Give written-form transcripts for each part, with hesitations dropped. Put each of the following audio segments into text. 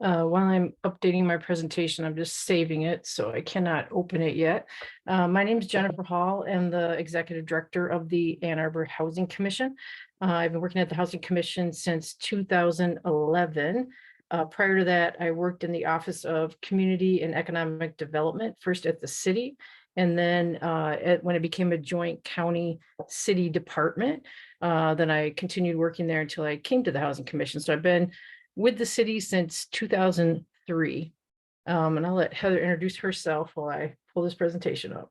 While I'm updating my presentation, I'm just saving it, so I cannot open it yet. My name is Jennifer Hall. I'm the Executive Director of the Ann Arbor Housing Commission. I've been working at the Housing Commission since 2011. Prior to that, I worked in the Office of Community and Economic Development, first at the city, and then when it became a joint county city department, then I continued working there until I came to the Housing Commission. So I've been with the city since 2003. And I'll let Heather introduce herself while I pull this presentation up.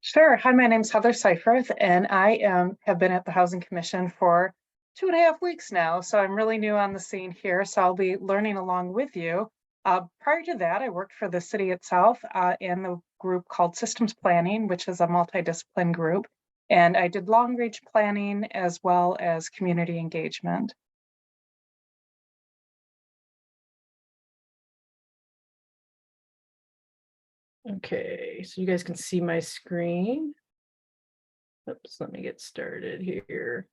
Sure. Hi, my name's Heather Seifert, and I have been at the Housing Commission for 2.5 weeks now. So I'm really new on the scene here. So I'll be learning along with you. Prior to that, I worked for the city itself in the group called Systems Planning, which is a multidiscipline group. And I did long range planning as well as community engagement. Okay, so you guys can see my screen. Oops, let me get started here.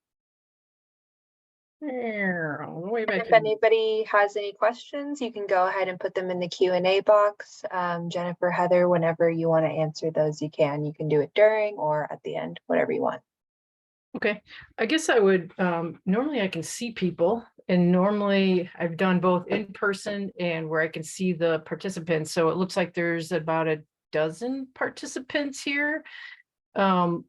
If anybody has any questions, you can go ahead and put them in the Q&A box. Jennifer, Heather, whenever you want to answer those, you can. You can do it during or at the end, whatever you want. Okay, I guess I would, normally I can see people, and normally I've done both in person and where I can see the participants. So it looks like there's about a dozen participants here. Normally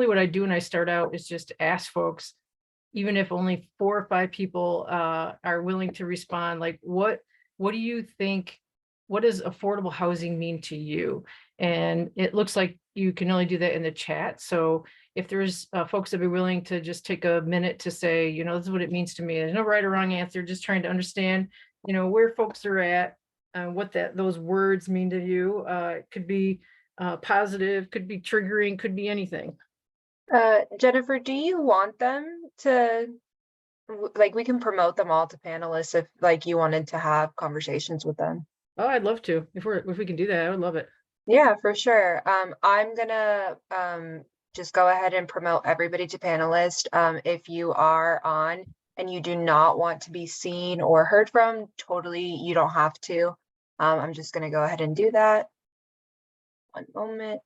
what I do when I start out is just ask folks, even if only 4 or 5 people are willing to respond, like, what do you think, what does affordable housing mean to you? And it looks like you can only do that in the chat. So if there's folks that be willing to just take a minute to say, you know, this is what it means to me. There's no right or wrong answer, just trying to understand, you know, where folks are at, what those words mean to you. It could be positive, could be triggering, could be anything. Jennifer, do you want them to, like, we can promote them all to panelists if like you wanted to have conversations with them? Oh, I'd love to. If we can do that, I would love it. Yeah, for sure. I'm gonna just go ahead and promote everybody to panelist. If you are on and you do not want to be seen or heard from, totally, you don't have to. I'm just gonna go ahead and do that. One moment.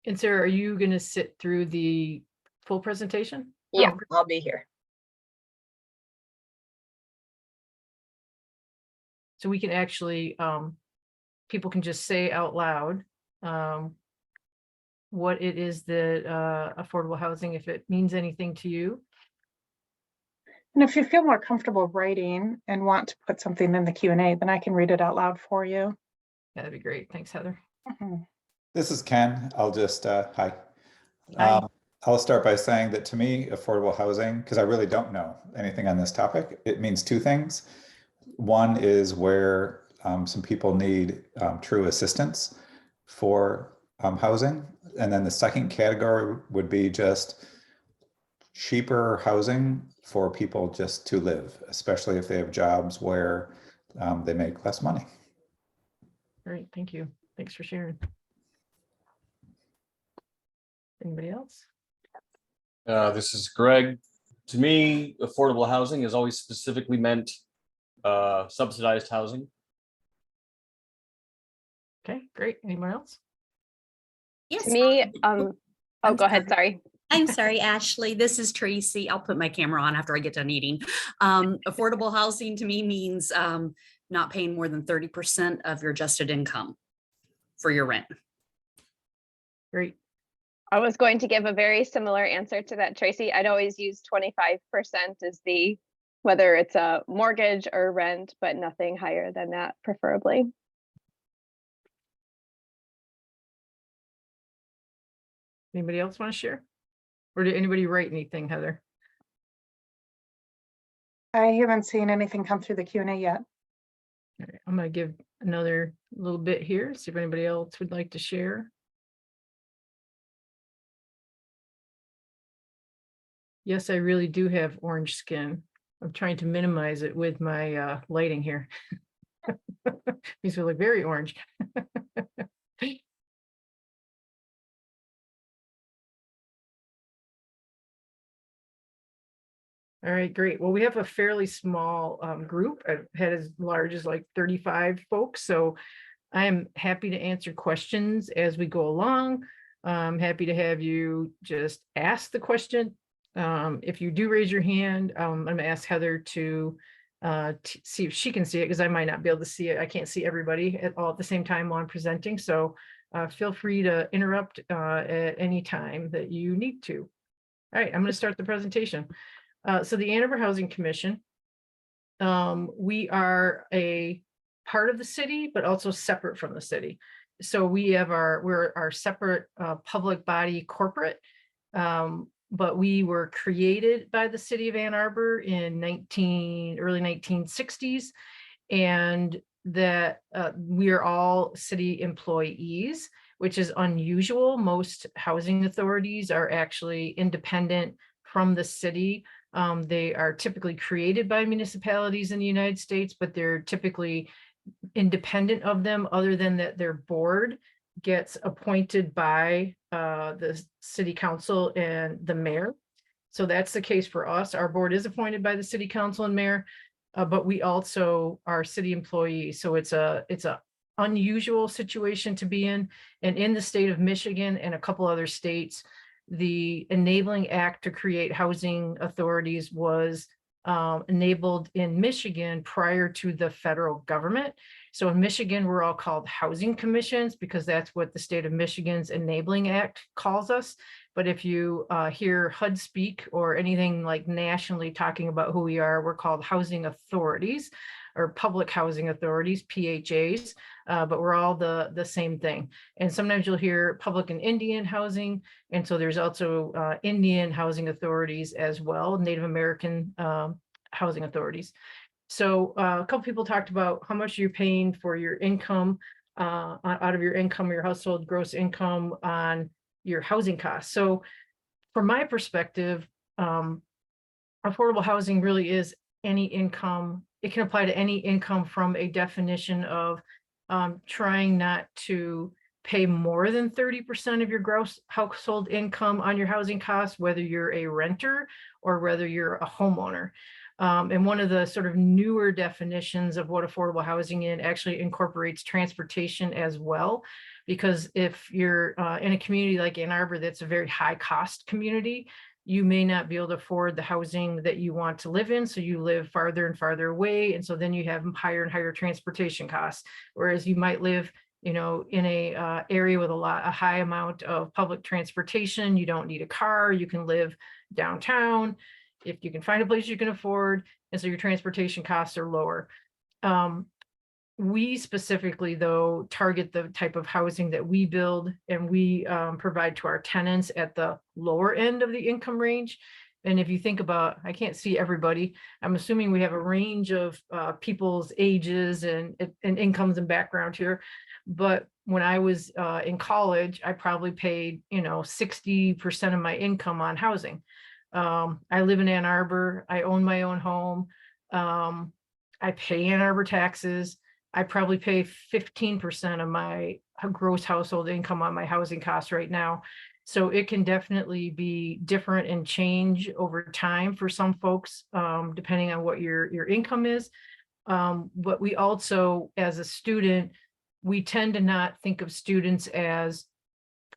And Sarah, are you going to sit through the full presentation? Yeah, I'll be here. So we can actually, people can just say out loud what it is that affordable housing, if it means anything to you. And if you feel more comfortable writing and want to put something in the Q&A, then I can read it out loud for you. Yeah, that'd be great. Thanks, Heather. This is Ken. I'll just, hi. Hi. I'll start by saying that to me, affordable housing, because I really don't know anything on this topic, it means 2 things. One is where some people need true assistance for housing. And then the second category would be just cheaper housing for people just to live, especially if they have jobs where they make less money. Great, thank you. Thanks for sharing. Anybody else? This is Greg. To me, affordable housing has always specifically meant subsidized housing. Okay, great. Anyone else? Yes. To me, oh, go ahead. Sorry. I'm sorry, Ashley. This is Tracy. I'll put my camera on after I get done eating. Affordable housing to me means not paying more than 30% of your adjusted income for your rent. Great. I was going to give a very similar answer to that, Tracy. I'd always use 25% as the, whether it's a mortgage or rent, but nothing higher than that, preferably. Anybody else want to share? Or did anybody write anything, Heather? I haven't seen anything come through the Q&A yet. All right, I'm going to give another little bit here, see if anybody else would like to share. Yes, I really do have orange skin. I'm trying to minimize it with my lighting here. These will look very orange. All right, great. Well, we have a fairly small group. I've had as large as like 35 folks, so I am happy to answer questions as we go along. I'm happy to have you just ask the question. If you do raise your hand, I'm gonna ask Heather to see if she can see it, because I might not be able to see it. I can't see everybody at all at the same time while I'm presenting, so feel free to interrupt at any time that you need to. All right, I'm gonna start the presentation. So the Ann Arbor Housing Commission, we are a part of the city, but also separate from the city. So we have we're our separate public body corporate, but we were created by the city of Ann Arbor in early 1960s, and that we are all city employees, which is unusual. Most housing authorities are actually independent from the city. They are typically created by municipalities in the United States, but they're typically independent of them, other than that their board gets appointed by the city council and the mayor. So that's the case for us. Our board is appointed by the city council and mayor, but we also are city employees. So it's a unusual situation to be in. And in the state of Michigan and a couple other states, the Enabling Act to create housing authorities was enabled in Michigan prior to the federal government. So in Michigan, we're all called housing commissions because that's what the state of Michigan's Enabling Act calls us. But if you hear HUD speak or anything like nationally talking about who we are, we're called housing authorities or public housing authorities, PHAs, but we're all the same thing. And sometimes you'll hear public and Indian housing. And so there's also Indian housing authorities as well, Native American housing authorities. So a couple people talked about how much you're paying for your income, out of your income, your household gross income on your housing costs. So from my perspective, affordable housing really is any income. It can apply to any income from a definition of trying not to pay more than 30% of your gross household income on your housing costs, whether you're a renter or whether you're a homeowner. And one of the sort of newer definitions of what affordable housing actually incorporates transportation as well. Because if you're in a community like Ann Arbor, that's a very high cost community, you may not be able to afford the housing that you want to live in. So you live farther and farther away. And so then you have higher and higher transportation costs. Whereas you might live, in a area with a high amount of public transportation. You don't need a car. You can live downtown if you can find a place you can afford. And so your transportation costs are lower. We specifically, though, target the type of housing that we build and we provide to our tenants at the lower end of the income range. And if you think about, I can't see everybody, I'm assuming we have a range of people's ages and incomes and background here. But when I was in college, I probably paid, 60% of my income on housing. I live in Ann Arbor. I own my own home. I pay Ann Arbor taxes. I probably pay 15% of my gross household income on my housing costs right now. So it can definitely be different and change over time for some folks, depending on what your income is. But we also, as a student, we tend to not think of students as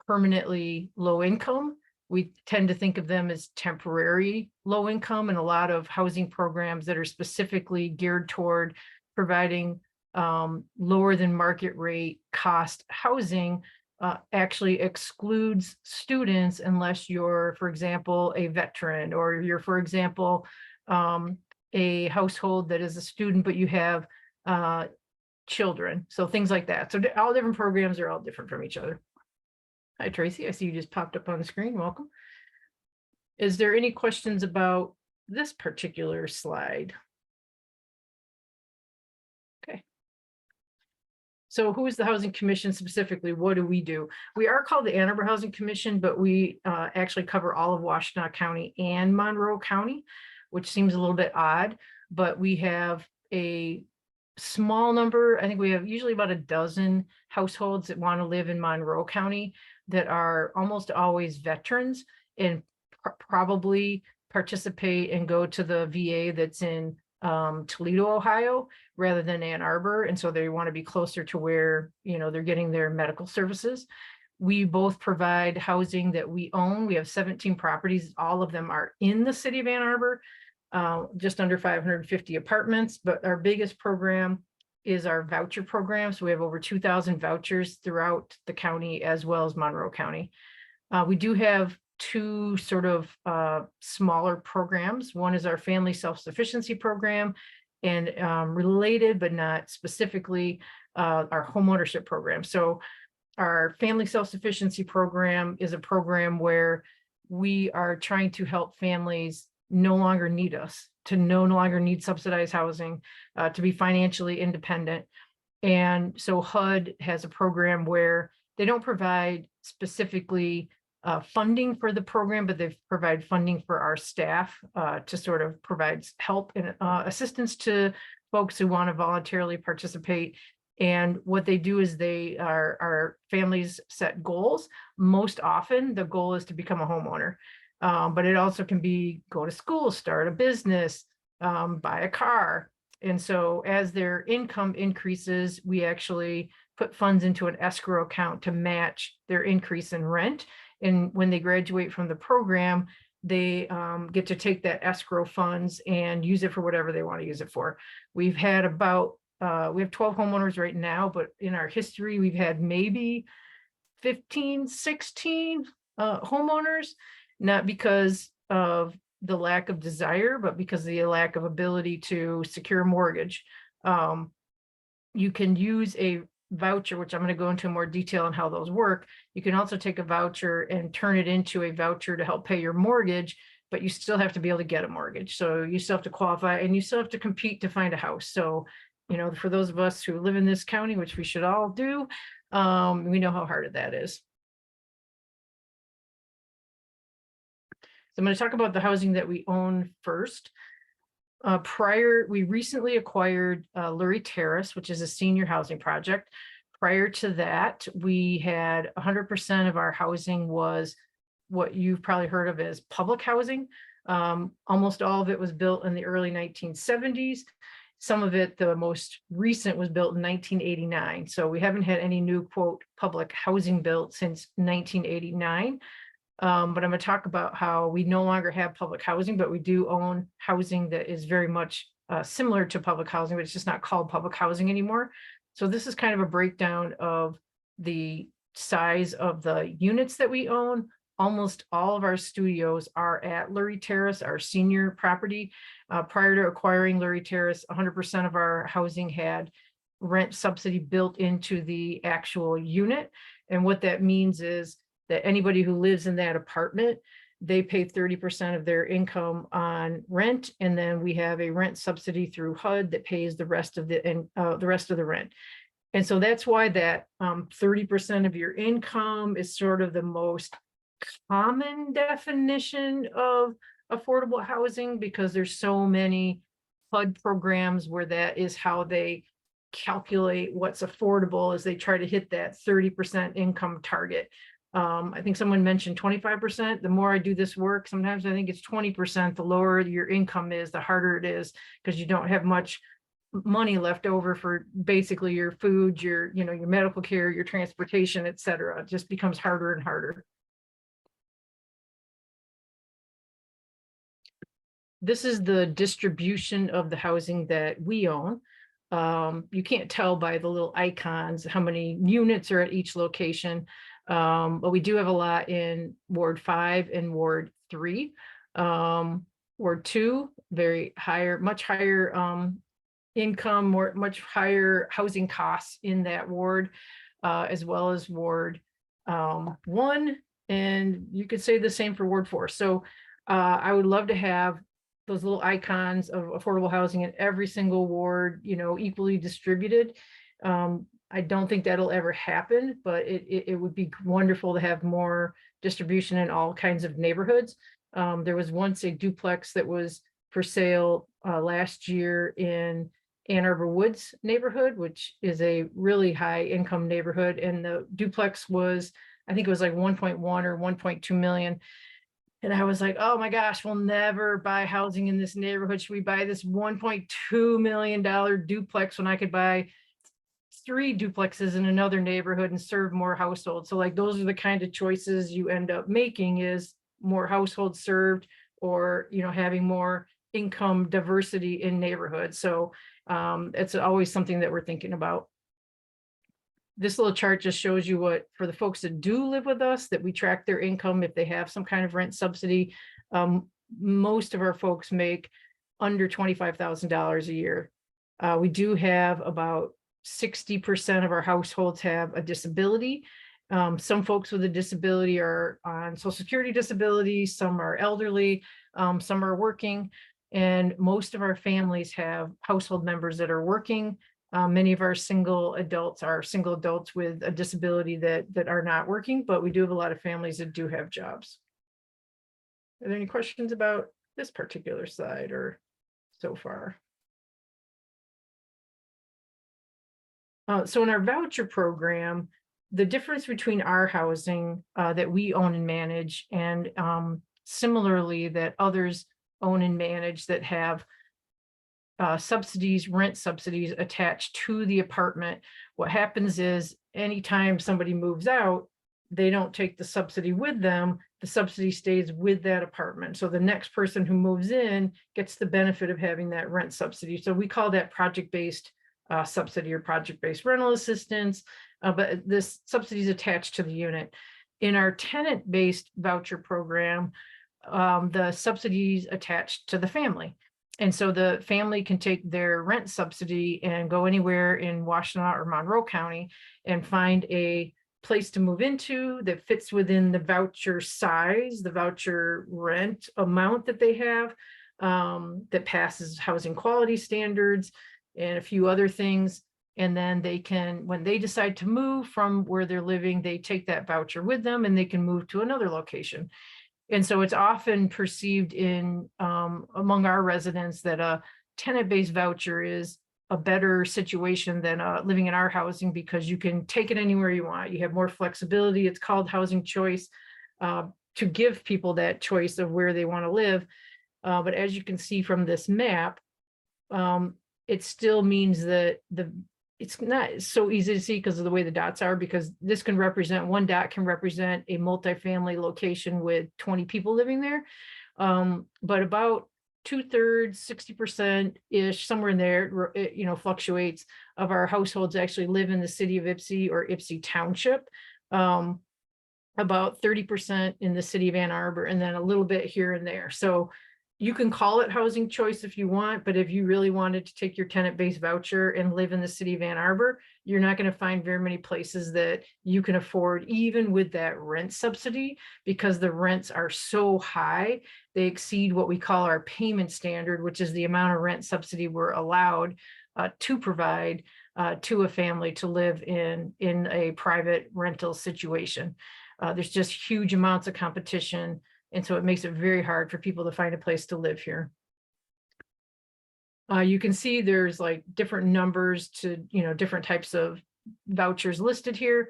permanently low income. We tend to think of them as temporary low income, and a lot of housing programs that are specifically geared toward providing lower than market rate cost housing actually excludes students unless you're, for example, a veteran, or you're, for example, a household that is a student, but you have children. So things like that. So all different programs are all different from each other. Hi, Tracy. I see you just popped up on the screen. Welcome. Is there any questions about this particular slide? Okay. So who is the Housing Commission specifically? What do we do? We are called the Ann Arbor Housing Commission, but we actually cover all of Washtenaw County and Monroe County, which seems a little bit odd, but we have a small number. I think we have usually about a dozen households that want to live in Monroe County that are almost always veterans, and participate and go to the VA that's in Toledo, Ohio, rather than Ann Arbor. And so they want to be closer to where, they're getting their medical services. We both provide housing that we own. We have 17 properties. All of them are in the city of Ann Arbor, just under 550 apartments. But our biggest program is our voucher program. So we have over 2,000 vouchers throughout the county as well as Monroe County. We do have two sort of smaller programs. One is our family self-sufficiency program, and related but not specifically our homeownership program. So our family self-sufficiency program is a program where we are trying to help families no longer need us, to no longer need subsidized housing, to be financially independent. And so HUD has a program where they don't provide specifically funding for the program, but they provide funding for our staff to sort of provide help and assistance to folks who want to voluntarily participate. And what they do is our families set goals. Most often the goal is to become a homeowner, but it also can be go to school, start a business, buy a car. And so as their income increases, we actually put funds into an escrow account to match their increase in rent. And when they graduate from the program, they get to take that escrow funds and use it for whatever they want to use it for. We've had we have 12 homeowners right now, but in our history, we've had maybe 15, 16 homeowners, not because of the lack of desire, but because of the lack of ability to secure a mortgage. You can use a voucher, which I'm going to go into more detail on how those work. You can also take a voucher and turn it into a voucher to help pay your mortgage, but you still have to be able to get a mortgage. So you still have to qualify and you still have to compete to find a house. So, for those of us who live in this county, which we should all do, we know how hard that is. So I'm going to talk about the housing that we own first. We recently acquired Lurie Terrace, which is a senior housing project. Prior to that, we had 100% of our housing was what you've probably heard of as public housing. Almost all of it was built in the early 1970s. Some of it, the most recent, was built in 1989. So we haven't had any new, quote, public housing built since 1989. But I'm going to talk about how we no longer have public housing, but we do own housing that is very much similar to public housing, but it's just not called public housing anymore. So this is kind of a breakdown of the size of the units that we own. Almost all of our studios are at Lurie Terrace, our senior property. Prior to acquiring Lurie Terrace, 100% of our housing had rent subsidy built into the actual unit. And what that means is that anybody who lives in that apartment, they pay 30% of their income on rent. And then we have a rent subsidy through HUD that pays the rest of the rent. And so that's why that 30% of your income is sort of the most common definition of affordable housing, because there's so many HUD programs where that is how they calculate what's affordable, as they try to hit that 30% income target. I think someone mentioned 25%. The more I do this work, sometimes I think it's 20%. The lower your income is, the harder it is, because you don't have much money left over for basically your food, your medical care, your transportation, et cetera. It just becomes harder and harder. This is the distribution of the housing that we own. You can't tell by the little icons how many units are at each location, but we do have a lot in Ward 5 and Ward 3. Ward 2, much higher income, much higher housing costs in that ward, as well as Ward 1. And you could say the same for Ward 4. So I would love to have those little icons of affordable housing in every single ward, equally distributed. I don't think that'll ever happen, but it would be wonderful to have more distribution in all kinds of neighborhoods. There was once a duplex that was for sale last year in Ann Arbor Woods neighborhood, which is a really high income neighborhood. And the duplex was, I think it was like 1.1 or 1.2 million. And I was like, oh my gosh, we'll never buy housing in this neighborhood. Should we buy this $1.2 million duplex when I could buy 3 duplexes in another neighborhood and serve more households? So like, those are the kind of choices you end up making, is more households served, or, you know, having more income diversity in neighborhoods. So it's always something that we're thinking about. This little chart just shows you what, for the folks that do live with us, that we track their income if they have some kind of rent subsidy. Most of our folks make under $25,000 a year. We do have about 60% of our households have a disability. Some folks with a disability are on Social Security disability, some are elderly, some are working, and most of our families have household members that are working. Many of our single adults are single adults with a disability that are not working, but we do have a lot of families that do have jobs. Are there any questions about this particular slide or so far? So in our voucher program, the difference between our housing that we own and manage, and similarly that others own and manage that have subsidies, rent subsidies attached to the apartment. What happens is anytime somebody moves out, they don't take the subsidy with them. The subsidy stays with that apartment. So the next person who moves in gets the benefit of having that rent subsidy. So we call that project-based subsidy or project-based rental assistance, but this subsidy is attached to the unit. In our tenant-based voucher program, the subsidies attached to the family. And so the family can take their rent subsidy and go anywhere in Washtenaw or Monroe County and find a place to move into that fits within the voucher size, the voucher rent amount that they have, that passes housing quality standards and a few other things. And then they can, when they decide to move from where they're living, they take that voucher with them and they can move to another location. And so it's often perceived in among our residents that a tenant-based voucher is a better situation than living in our housing, because you can take it anywhere you want. You have more flexibility. It's called housing choice, to give people that choice of where they want to live. But as you can see from this map, it still means that it's not so easy to see because of the way the dots are, because this can represent, one dot can represent a multifamily location with 20 people living there. But about 2/3, 60%-ish, somewhere in there, it, you know, fluctuates, of our households actually live in the city of Ypsi or Ypsi Township. About 30% in the city of Ann Arbor, and then a little bit here and there. So you can call it housing choice if you want, but if you really wanted to take your tenant-based voucher and live in the city of Ann Arbor, you're not going to find very many places that you can afford, even with that rent subsidy, because the rents are so high. They exceed what we call our payment standard, which is the amount of rent subsidy we're allowed to provide to a family to live in a private rental situation. There's just huge amounts of competition. And so it makes it very hard for people to find a place to live here. You can see there's like different numbers to, you know, different types of vouchers listed here.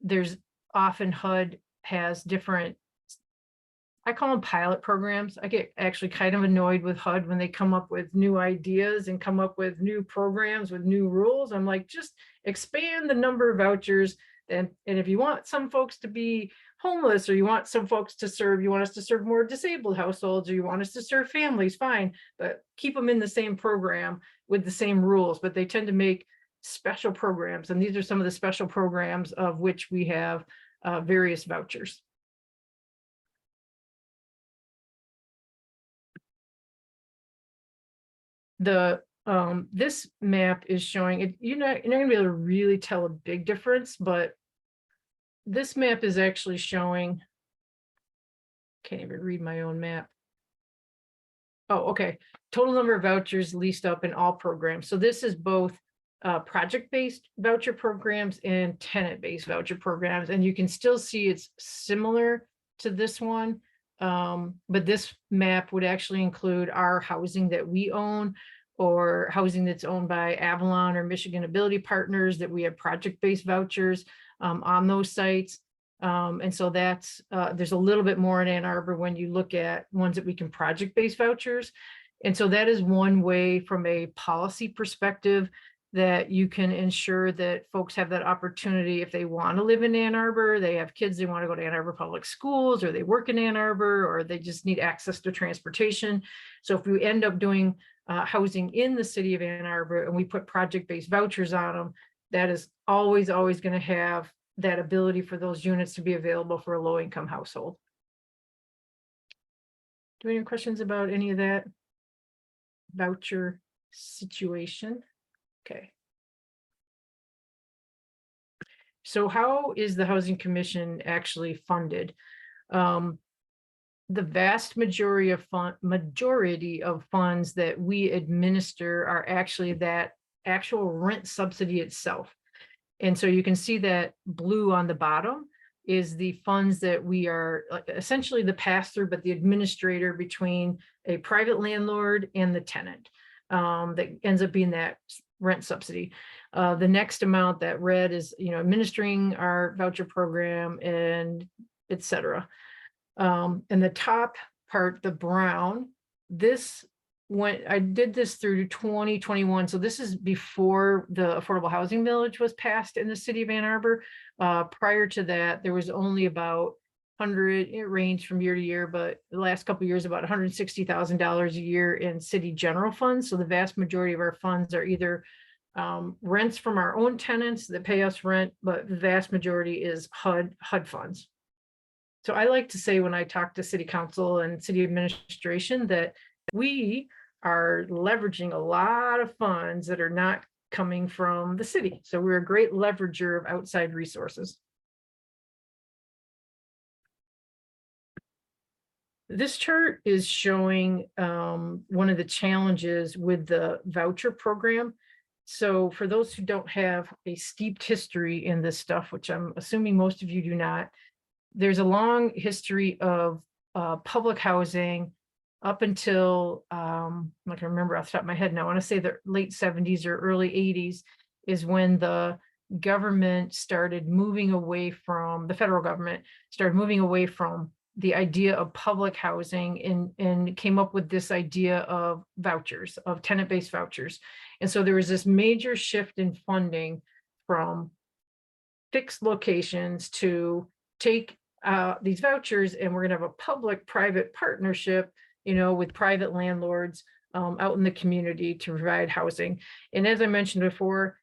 There's often HUD has different, I call them pilot programs. I get actually kind of annoyed with HUD when they come up with new ideas and come up with new programs with new rules. I'm like, just expand the number of vouchers. And if you want some folks to be homeless, or you want some folks to serve, you want us to serve more disabled households, or you want us to serve families, fine, but keep them in the same program with the same rules. But they tend to make special programs, and these are some of the special programs of which we have various vouchers. The this map is showing it. You're not gonna be able to really tell a big difference, but this map is actually showing, can't even read my own map. Oh, okay. Total number of vouchers leased up in all programs. So this is both project-based voucher programs and tenant-based voucher programs. And you can still see it's similar to this one. But this map would actually include our housing that we own, or housing that's owned by Avalon or Michigan Ability Partners, that we have project-based vouchers on those sites. And so that's, there's a little bit more in Ann Arbor when you look at ones that we can project-based vouchers. And so that is one way from a policy perspective that you can ensure that folks have that opportunity if they want to live in Ann Arbor, they have kids, they want to go to Ann Arbor Public Schools, or they work in Ann Arbor, or they just need access to transportation. So if we end up doing housing in the city of Ann Arbor and we put project-based vouchers on them, that is always going to have that ability for those units to be available for a low-income household. Do we have any questions about any of that voucher situation? Okay. So how is the Housing Commission actually funded? The vast majority of funds that we administer are actually that actual rent subsidy itself. And so you can see that blue on the bottom is the funds that we are essentially the pass-through, but the administrator between a private landlord and the tenant. That ends up being that rent subsidy. The next amount, that red, is administering our voucher program and et cetera. And the top part, the brown, I did this through 2021. So this is before the affordable housing village was passed in the city of Ann Arbor. Prior to that, there was only about 100, it ranged from year to year, but the last couple of years, about $160,000 a year in city general funds. So the vast majority of our funds are either rents from our own tenants that pay us rent, but the vast majority is HUD funds. So I like to say when I talk to city council and city administration that we are leveraging a lot of funds that are not coming from the city. So we're a great leverager of outside resources. This chart is showing one of the challenges with the voucher program. So for those who don't have a steeped history in this stuff, which I'm assuming most of you do not, there's a long history of public housing up until, I'm not gonna remember off the top of my head now, I wanna say the late 70s or early 80s is when the government started moving away from, the federal government started moving away from the idea of public housing and came up with this idea of vouchers, of tenant-based vouchers. And so there was this major shift in funding from fixed locations to take these vouchers, and we're gonna have a public-private partnership, with private landlords out in the community to provide housing. And as I mentioned before,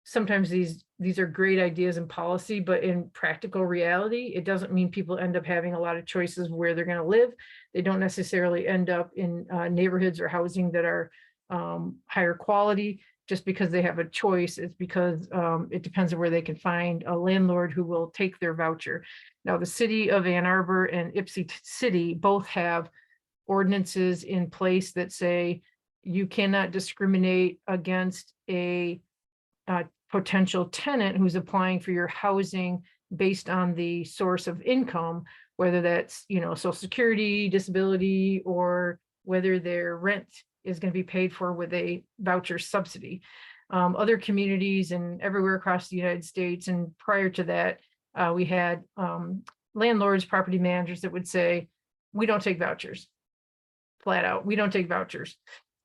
sometimes these are great ideas in policy, but in practical reality, it doesn't mean people end up having a lot of choices where they're going to live. They don't necessarily end up in neighborhoods or housing that are higher quality just because they have a choice. It's because it depends on where they can find a landlord who will take their voucher. Now, the city of Ann Arbor and Ypsi City both have ordinances in place that say you cannot discriminate against a potential tenant who's applying for your housing based on the source of income, whether that's, Social Security, disability, or whether their rent is going to be paid for with a voucher subsidy. Other communities and everywhere across the United States, and prior to that, we had landlords, property managers that would say, we don't take vouchers, flat out, we don't take vouchers.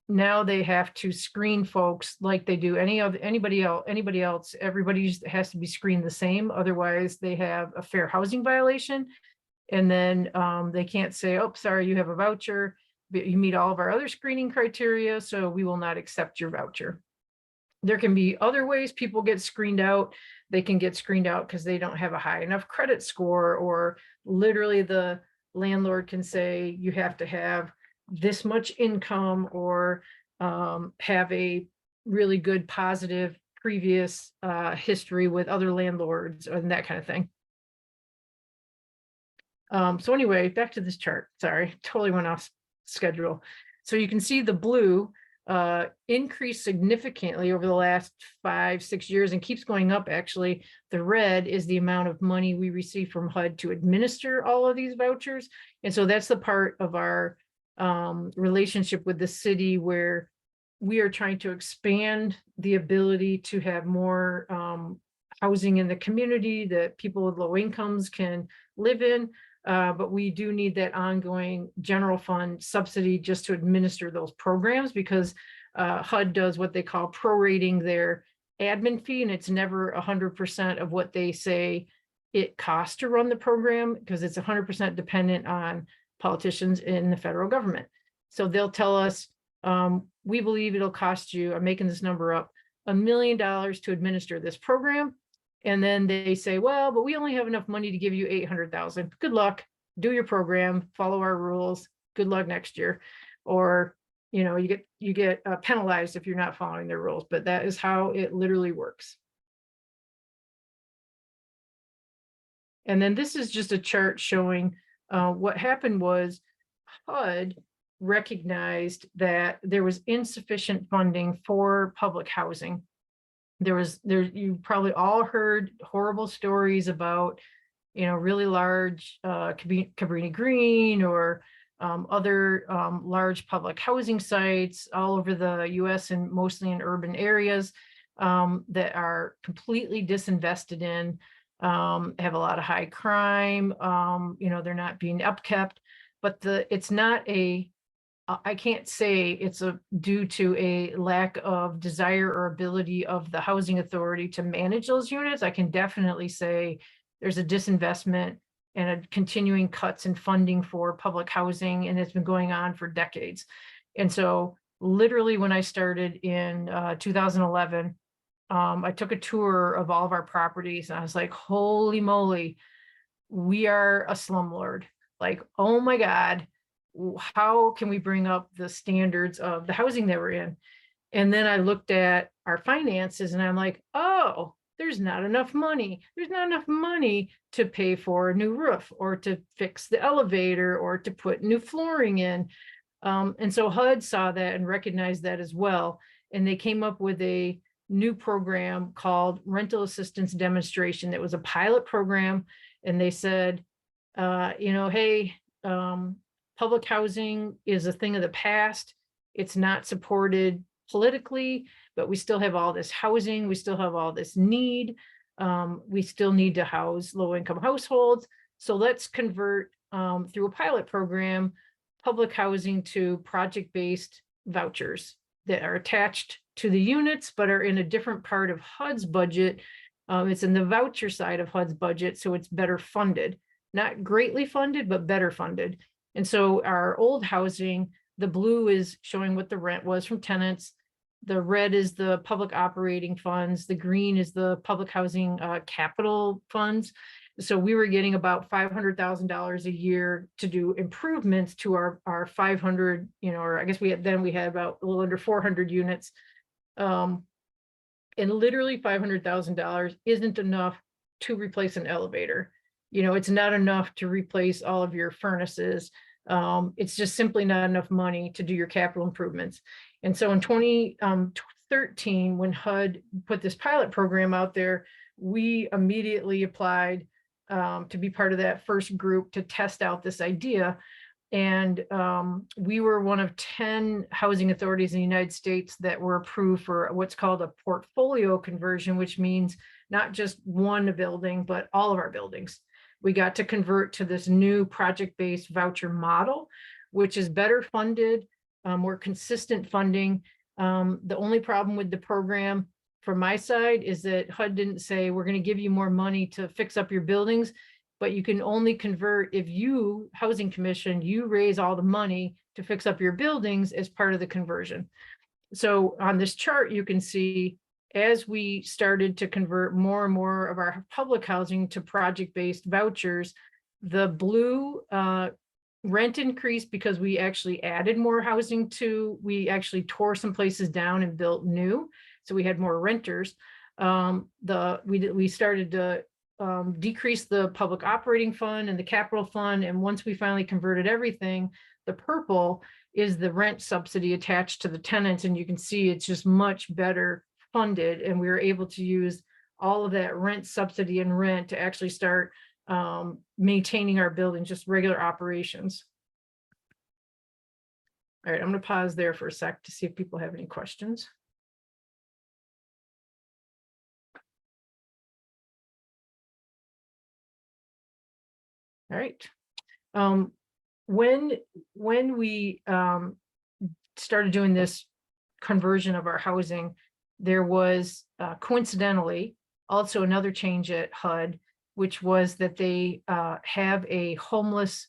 Now they have to screen folks like they do anybody else. Everybody has to be screened the same. Otherwise, they have a fair housing violation. And then they can't say, oh, sorry, you have a voucher, but you meet all of our other screening criteria, so we will not accept your voucher. There can be other ways people get screened out. They can get screened out because they don't have a high enough credit score, or literally the landlord can say you have to have this much income, or have a really good positive previous history with other landlords and that kind of thing. So anyway, back to this chart. Sorry, totally went off schedule. So you can see the blue increased significantly over the last 5-6 years and keeps going up. Actually, the red is the amount of money we receive from HUD to administer all of these vouchers. And so that's the part of our relationship with the city where we are trying to expand the ability to have more housing in the community that people with low incomes can live in. But we do need that ongoing general fund subsidy just to administer those programs, because HUD does what they call prorating their admin fee, and it's never 100% of what they say it costs to run the program, because it's 100% dependent on politicians in the federal government. So they'll tell us, we believe it'll cost you, I'm making this number up, $1 million to administer this program. And then they say, well, but we only have enough money to give you 800,000. Good luck, do your program, follow our rules. Good luck next year. Or, you know, you get penalized if you're not following their rules, but that is how it literally works. And then this is just a chart showing what happened was HUD recognized that there was insufficient funding for public housing. You probably all heard horrible stories about, you know, really large Cabrini Green or other large public housing sites all over the US and mostly in urban areas that are completely disinvested in, have a lot of high crime, you know, they're not being upkept, but it's not I can't say it's due to a lack of desire or ability of the housing authority to manage those units. I can definitely say there's a disinvestment and a continuing cuts in funding for public housing, and it's been going on for decades. And so literally when I started in 2011, I took a tour of all of our properties and I was like, holy moly, we are a slumlord. Like, oh my God, how can we bring up the standards of the housing that we're in? And then I looked at our finances and I'm like, oh, there's not enough money. There's not enough money to pay for a new roof or to fix the elevator or to put new flooring in. And so HUD saw that and recognized that as well. And they came up with a new program called Rental Assistance Demonstration. That was a pilot program. And they said, you know, hey, public housing is a thing of the past. It's not supported politically, but we still have all this housing. We still have all this need. We still need to house low-income households. So let's convert through a pilot program, public housing to project-based vouchers that are attached to the units, but are in a different part of HUD's budget. It's in the voucher side of HUD's budget, so it's better funded. Not greatly funded, but better funded. And so our old housing, the blue is showing what the rent was from tenants. The red is the public operating funds. The green is the public housing capital funds. So we were getting about $500,000 a year to do improvements to our 500, you know, or I guess we had about a little under 400 units. And literally $500,000 isn't enough to replace an elevator. You know, it's not enough to replace all of your furnaces. It's just simply not enough money to do your capital improvements. And so in 2013, when HUD put this pilot program out there, we immediately applied to be part of that first group to test out this idea. And we were one of 10 housing authorities in the United States that were approved for what's called a portfolio conversion, which means not just one building, but all of our buildings. We got to convert to this new project-based voucher model, which is better funded, more consistent funding. The only problem with the program from my side is that HUD didn't say, we're going to give you more money to fix up your buildings, but you can only convert if you, Housing Commission, you raise all the money to fix up your buildings as part of the conversion. So on this chart, you can see as we started to convert more and more of our public housing to project-based vouchers, the blue rent increased because we actually added more housing we actually tore some places down and built new. So we had more renters. We started to decrease the public operating fund and the capital fund. And once we finally converted everything, the purple is the rent subsidy attached to the tenants. And you can see it's just much better funded. And we were able to use all of that rent subsidy and rent to actually start maintaining our buildings, just regular operations. All right, I'm going to pause there for a sec to see if people have any questions. All right. When we started doing this conversion of our housing, there was coincidentally also another change at HUD, which was that they have a homeless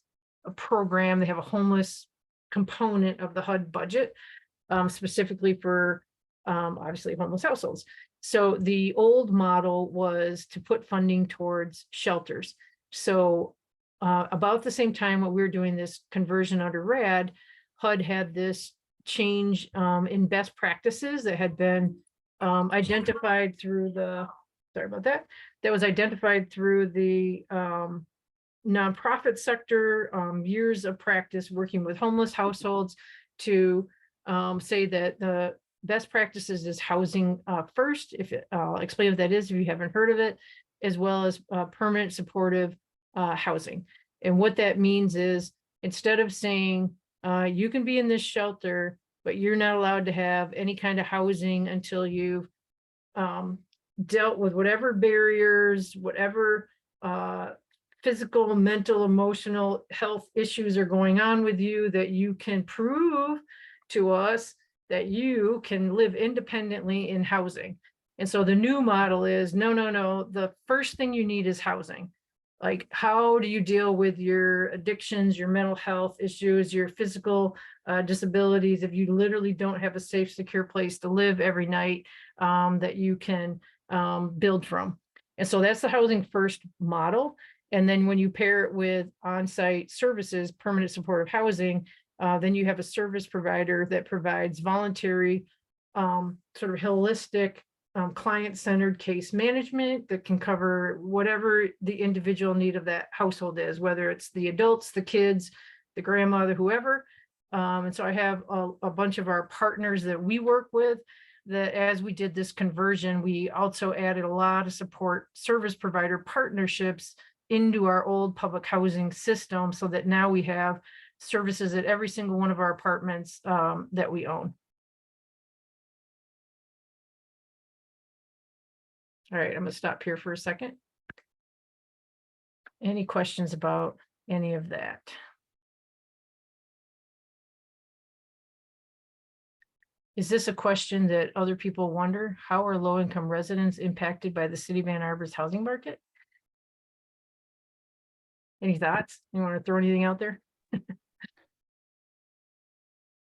program. They have a homeless component of the HUD budget, specifically for obviously homeless households. So the old model was to put funding towards shelters. So about the same time when we were doing this conversion under RAD, HUD had this change in best practices that had been identified through the, sorry about that, that was identified through the nonprofit sector, years of practice working with homeless households to say that the best practices is housing first, if it, I'll explain what that is if you haven't heard of it, as well as permanent supportive housing. And what that means is instead of saying you can be in this shelter, but you're not allowed to have any kind of housing until you've dealt with whatever barriers, whatever physical, mental, emotional health issues are going on with you, that you can prove to us that you can live independently in housing. And so the new model is no, the first thing you need is housing. Like, how do you deal with your addictions, your mental health issues, your physical disabilities, if you literally don't have a safe, secure place to live every night that you can build from? And so that's the housing first model. And then when you pair it with on-site services, permanent supportive housing, then you have a service provider that provides voluntary, sort of holistic, client-centered case management that can cover whatever the individual need of that household is, whether it's the adults, the kids, the grandmother, whoever. And so I have a bunch of our partners that we work with that as we did this conversion, we also added a lot of support service provider partnerships into our old public housing system so that now we have services at every single one of our apartments that we own. All right, I'm gonna stop here for a second. Any questions about any of that? Is this a question that other people wonder? How are low-income residents impacted by the city of Ann Arbor's housing market? Any thoughts? You want to throw anything out there?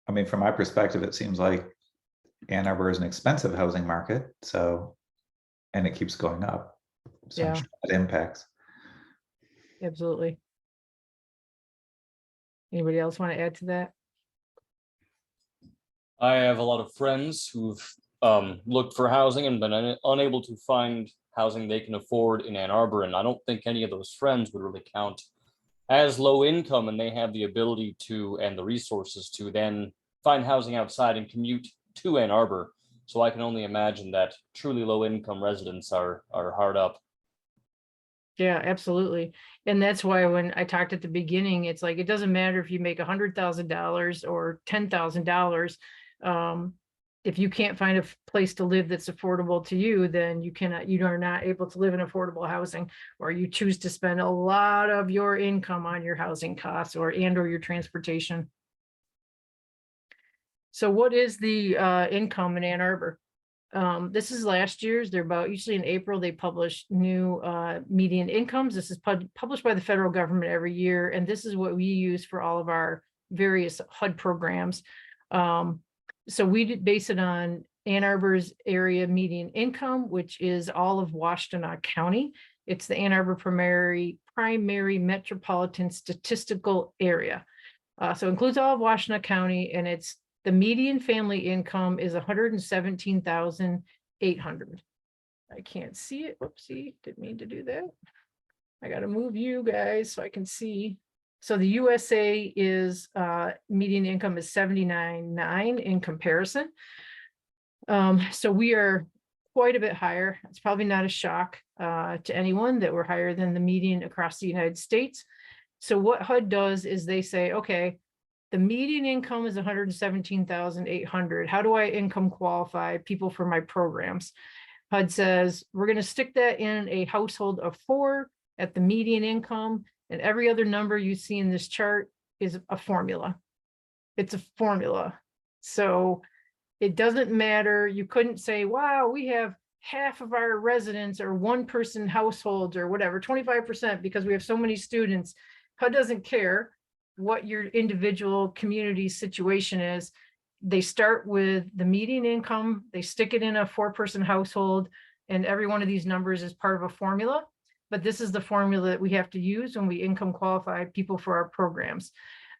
I mean, from my perspective, it seems like Ann Arbor is an expensive housing market, so, and it keeps going up. So I'm Yeah. sure that impacts. Absolutely. Anybody else want to add to that? I have a lot of friends who've looked for housing and been unable to find housing they can afford in Ann Arbor. And I don't think any of those friends would really count as low income, and they have the ability to and the resources to then find housing outside and commute to Ann Arbor. So I can only imagine that truly low income residents are hard up. Yeah, absolutely. And that's why when I talked at the beginning, it's like, it doesn't matter if you make $100,000 or $10,000. If you can't find a place to live that's affordable to you, then you are not able to live in affordable housing, or you choose to spend a lot of your income on your housing costs or your transportation. So what is the income in Ann Arbor? This is last year's. They're about, usually in April, they publish new median incomes. This is published by the federal government every year. And this is what we use for all of our various HUD programs. So we base it on Ann Arbor's area median income, which is all of Washtenaw County. It's the Ann Arbor primary metropolitan statistical area. So it includes all of Washtenaw County, and it's the median family income is $117,800. I can't see it. Whoopsie, didn't mean to do that. I got to move you guys so I can see. So the USA is median income is $79,900 in comparison. So we are quite a bit higher. It's probably not a shock to anyone that we're higher than the median across the United States. So what HUD does is they say, okay, the median income is $117,800. How do I income qualify people for my programs? HUD says, we're going to stick that in a household of 4 at the median income. And every other number you see in this chart is a formula. It's a formula. So it doesn't matter. You couldn't say, wow, we have half of our residents or 1-person households or whatever, 25%, because we have so many students. HUD doesn't care what your individual community situation is. They start with the median income, they stick it in a 4-person household, and every one of these numbers is part of a formula. But this is the formula that we have to use when we income qualify people for our programs.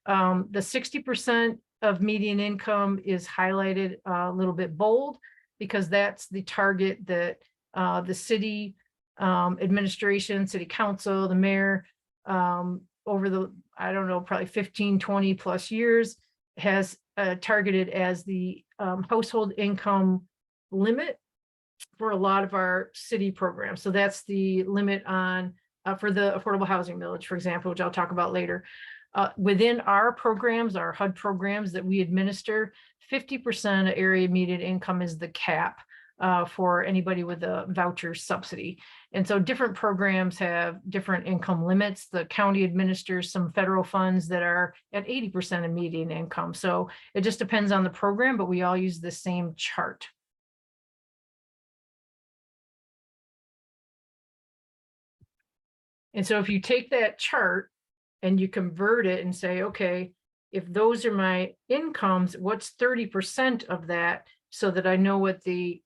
The 60% of median income is highlighted a little bit bold, because that's the target that the city administration, city council, the mayor, over the, I don't know, probably 15, 20 plus years has targeted as the household income limit for a lot of our city programs. So that's the limit on for the affordable housing millage, for example, which I'll talk about later. Within our programs, our HUD programs that we administer, 50% of area median income is the cap for anybody with a voucher subsidy. And so different programs have different income limits. The county administers some federal funds that are at 80% of median income. So it just depends on the program, but we all use the same chart. And so if you take that chart and you convert it and say, okay, if those are my incomes, what's 30% of that, so that I know what the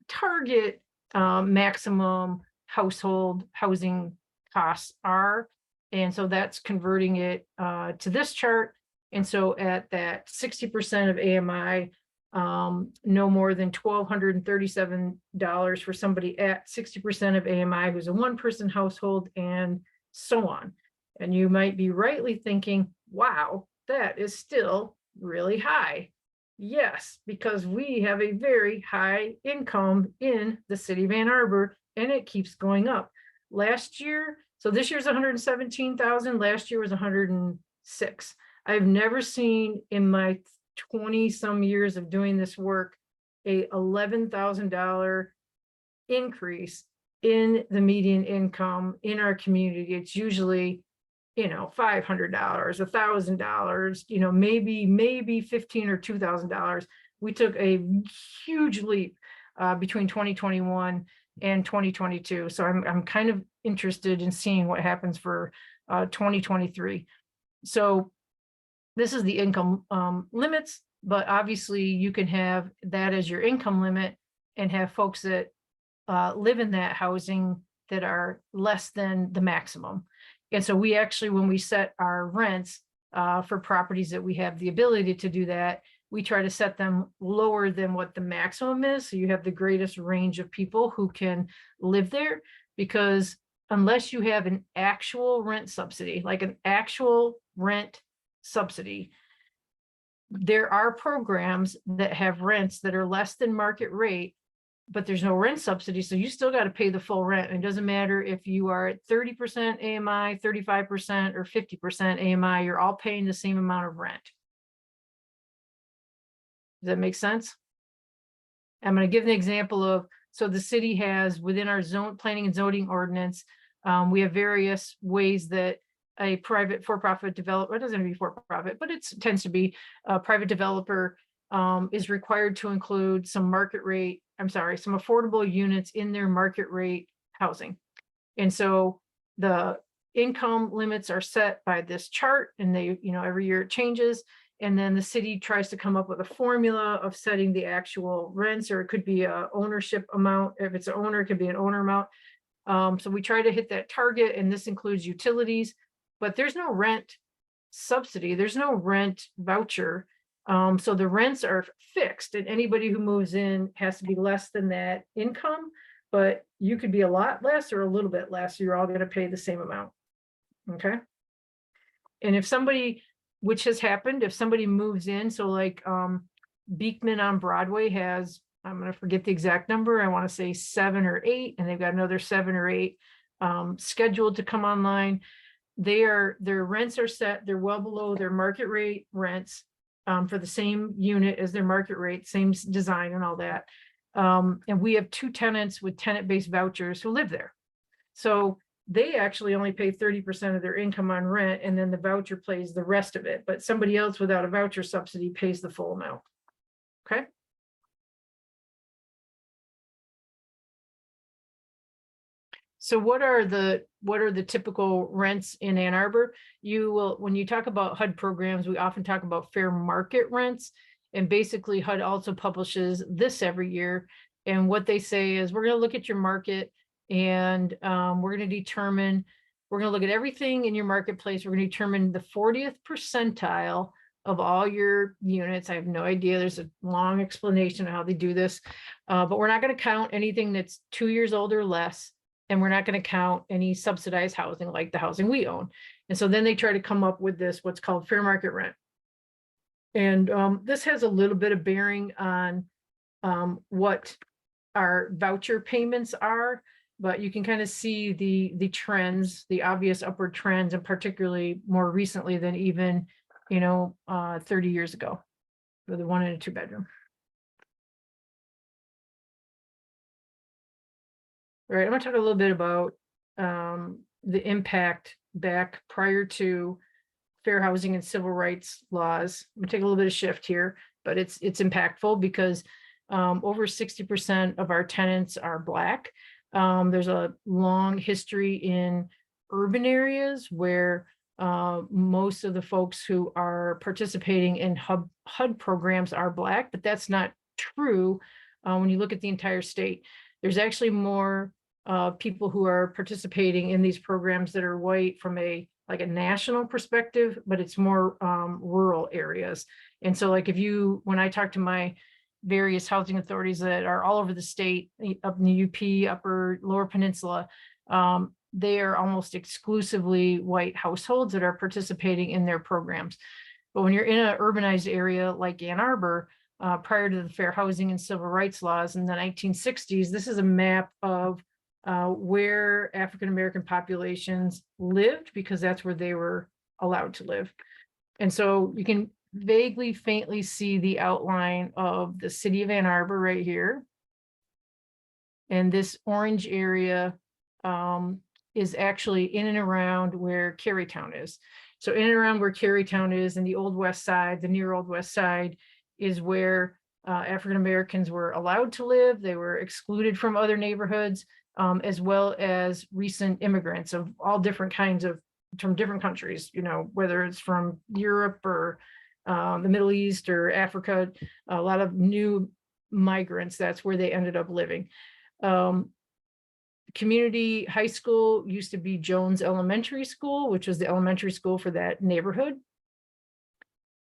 target maximum household housing costs are. And so that's converting it to this chart. And so at that 60% of AMI, no more than $1,237 for somebody at 60% of AMI who's a 1-person household, and so on. And you might be rightly thinking, wow, that is still really high. Yes, because we have a very high income in the city of Ann Arbor, and it keeps going up. Last year, so this year's 117,000, last year was 106. I've never seen in my 20 some years of doing this work a $11,000 increase in the median income in our community. It's usually, you know, $500, $1,000, you know, maybe $15 or $2,000. We took a huge leap between 2021 and 2022. So I'm kind of interested in seeing what happens for 2023. So this is the income limits, but obviously you can have that as your income limit and have folks that live in that housing that are less than the maximum. And so we actually, when we set our rents for properties that we have the ability to do that, we try to set them lower than what the maximum is. So you have the greatest range of people who can live there, because unless you have an actual rent subsidy, like an actual rent subsidy, there are programs that have rents that are less than market rate, but there's no rent subsidy. So you still got to pay the full rent. And it doesn't matter if you are at 30% AMI, 35% or 50% AMI, you're all paying the same amount of rent. Does that make sense? I'm going to give an example of, so the city has within our zone planning and zoning ordinance, we have various ways that a private for-profit developer, it doesn't have to be for-profit, but it tends to be a private developer is required to include some some affordable units in their market rate housing. And so the income limits are set by this chart, and they, you know, every year it changes. And then the city tries to come up with a formula of setting the actual rents, or it could be a ownership amount. If it's an owner, it could be an owner amount. So we try to hit that target, and this includes utilities, but there's no rent subsidy. There's no rent voucher. So the rents are fixed, and anybody who moves in has to be less than that income, but you could be a lot less or a little bit less. You're all going to pay the same amount. Okay. And if somebody, which has happened, if somebody moves in, so like Beekman on Broadway has, I'm going to forget the exact number, I want to say 7 or 8, and they've got another 7 or 8 scheduled to come online. Their rents are set, they're well below their market rate rents for the same unit as their market rate, same design and all that. And we have 2 tenants with tenant-based vouchers who live there. So they actually only pay 30% of their income on rent, and then the voucher pays the rest of it. But somebody else without a voucher subsidy pays the full amount. Okay. So what are the typical rents in Ann Arbor? You will, when you talk about HUD programs, we often talk about fair market rents. And basically HUD also publishes this every year. And what they say is, we're going to look at your market, and we're going to look at everything in your marketplace. We're going to determine the 40th percentile of all your units. I have no idea. There's a long explanation of how they do this. But we're not going to count anything that's 2 years old or less. And we're not going to count any subsidized housing like the housing we own. And so then they try to come up with this, what's called fair market rent. And this has a little bit of bearing on what our voucher payments are, but you can kind of see the trends, the obvious upward trends, and particularly more recently than even, 30 years ago for the 1 and a 2 bedroom. All right, I'm going to talk a little bit about the impact back prior to fair housing and civil rights laws. I'm going to take a little bit of shift here, but it's impactful because over 60% of our tenants are Black. There's a long history in urban areas where most of the folks who are participating in HUD programs are Black, but that's not true when you look at the entire state. There's actually more people who are participating in these programs that are white from a national perspective, but it's more rural areas. And so when I talk to my various housing authorities that are all over the state, up in the UP, upper lower peninsula, they are almost exclusively white households that are participating in their programs. But when you're in an urbanized area like Ann Arbor, prior to the fair housing and civil rights laws in the 1960s, this is a map of where African-American populations lived, because that's where they were allowed to live. And so you can vaguely, faintly see the outline of the city of Ann Arbor right here. And this orange area is actually in and around where Carytown is. So in and around where Carytown is, in the Old West Side, the near Old West Side, is where African-Americans were allowed to live. They were excluded from other neighborhoods, as well as recent immigrants of all different kinds from different countries, whether it's from Europe or the Middle East or Africa, a lot of new migrants. That's where they ended up living. Community high school used to be Jones Elementary School, which was the elementary school for that neighborhood.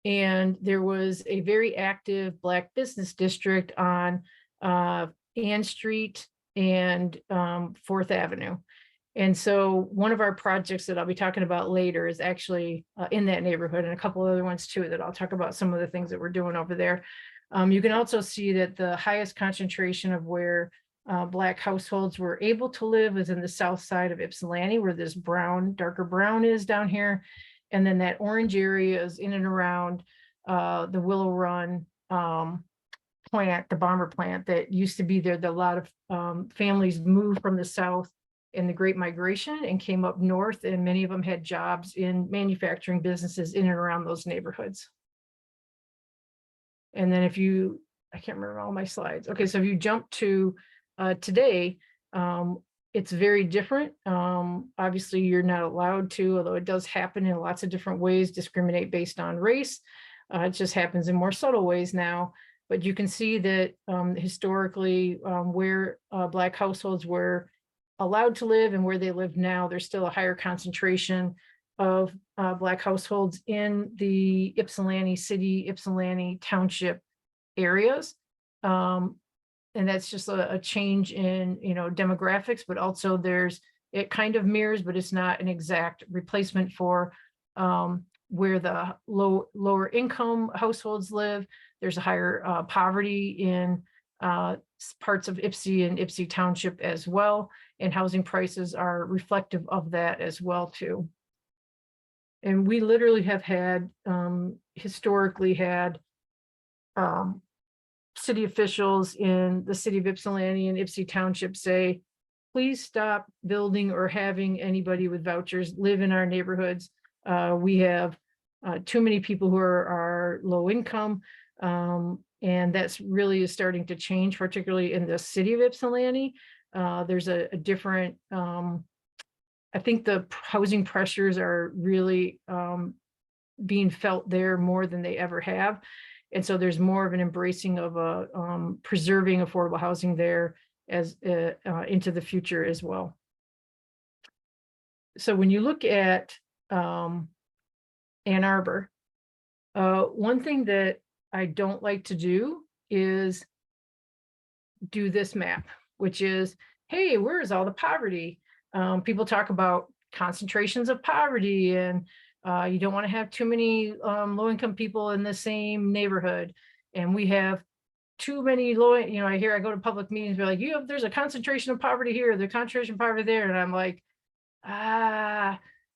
And there was a very active Black business district on Ann Street and 4th Avenue. And so one of our projects that I'll be talking about later is actually in that neighborhood, and a couple other ones too, that I'll talk about some of the things that we're doing over there. You can also see that the highest concentration of where Black households were able to live is in the south side of Ypsilanti, where this darker brown is down here. And then that orange area is in and around the Willow Run plant, the bomber plant that used to be there. That a lot of families moved from the south in the Great Migration and came up north, and many of them had jobs in manufacturing businesses in and around those neighborhoods. And then I can't remember all my slides. Okay, so if you jump to today, it's very different. Obviously, you're not allowed to, although it does happen in lots of different ways, discriminate based on race. It just happens in more subtle ways now. But you can see that historically, where Black households were allowed to live and where they live now, there's still a higher concentration of Black households in the Ypsilanti City, Ypsilanti Township areas. And that's just a change in, demographics, but also it kind of mirrors, but it's not an exact replacement for where the lower income households live. There's a higher poverty in parts of Ypsi and Ypsi Township as well, and housing prices are reflective of that as well too. And we literally have historically had city officials in the city of Ypsilanti and Ypsi Township say, please stop building or having anybody with vouchers live in our neighborhoods. We have too many people who are low income. And that's really is starting to change, particularly in the city of Ypsilanti. There's a different, I think the housing pressures are really being felt there more than they ever have. And so there's more of an embracing of preserving affordable housing there as into the future as well. So when you look at Ann Arbor, one thing that I don't like to do is do this map, which is, hey, where is all the poverty? People talk about concentrations of poverty, and you don't want to have too many low-income people in the same neighborhood. And we have too many low, I hear I go to public meetings, they're like, there's a concentration of poverty here, the concentration of poverty there. And I'm like,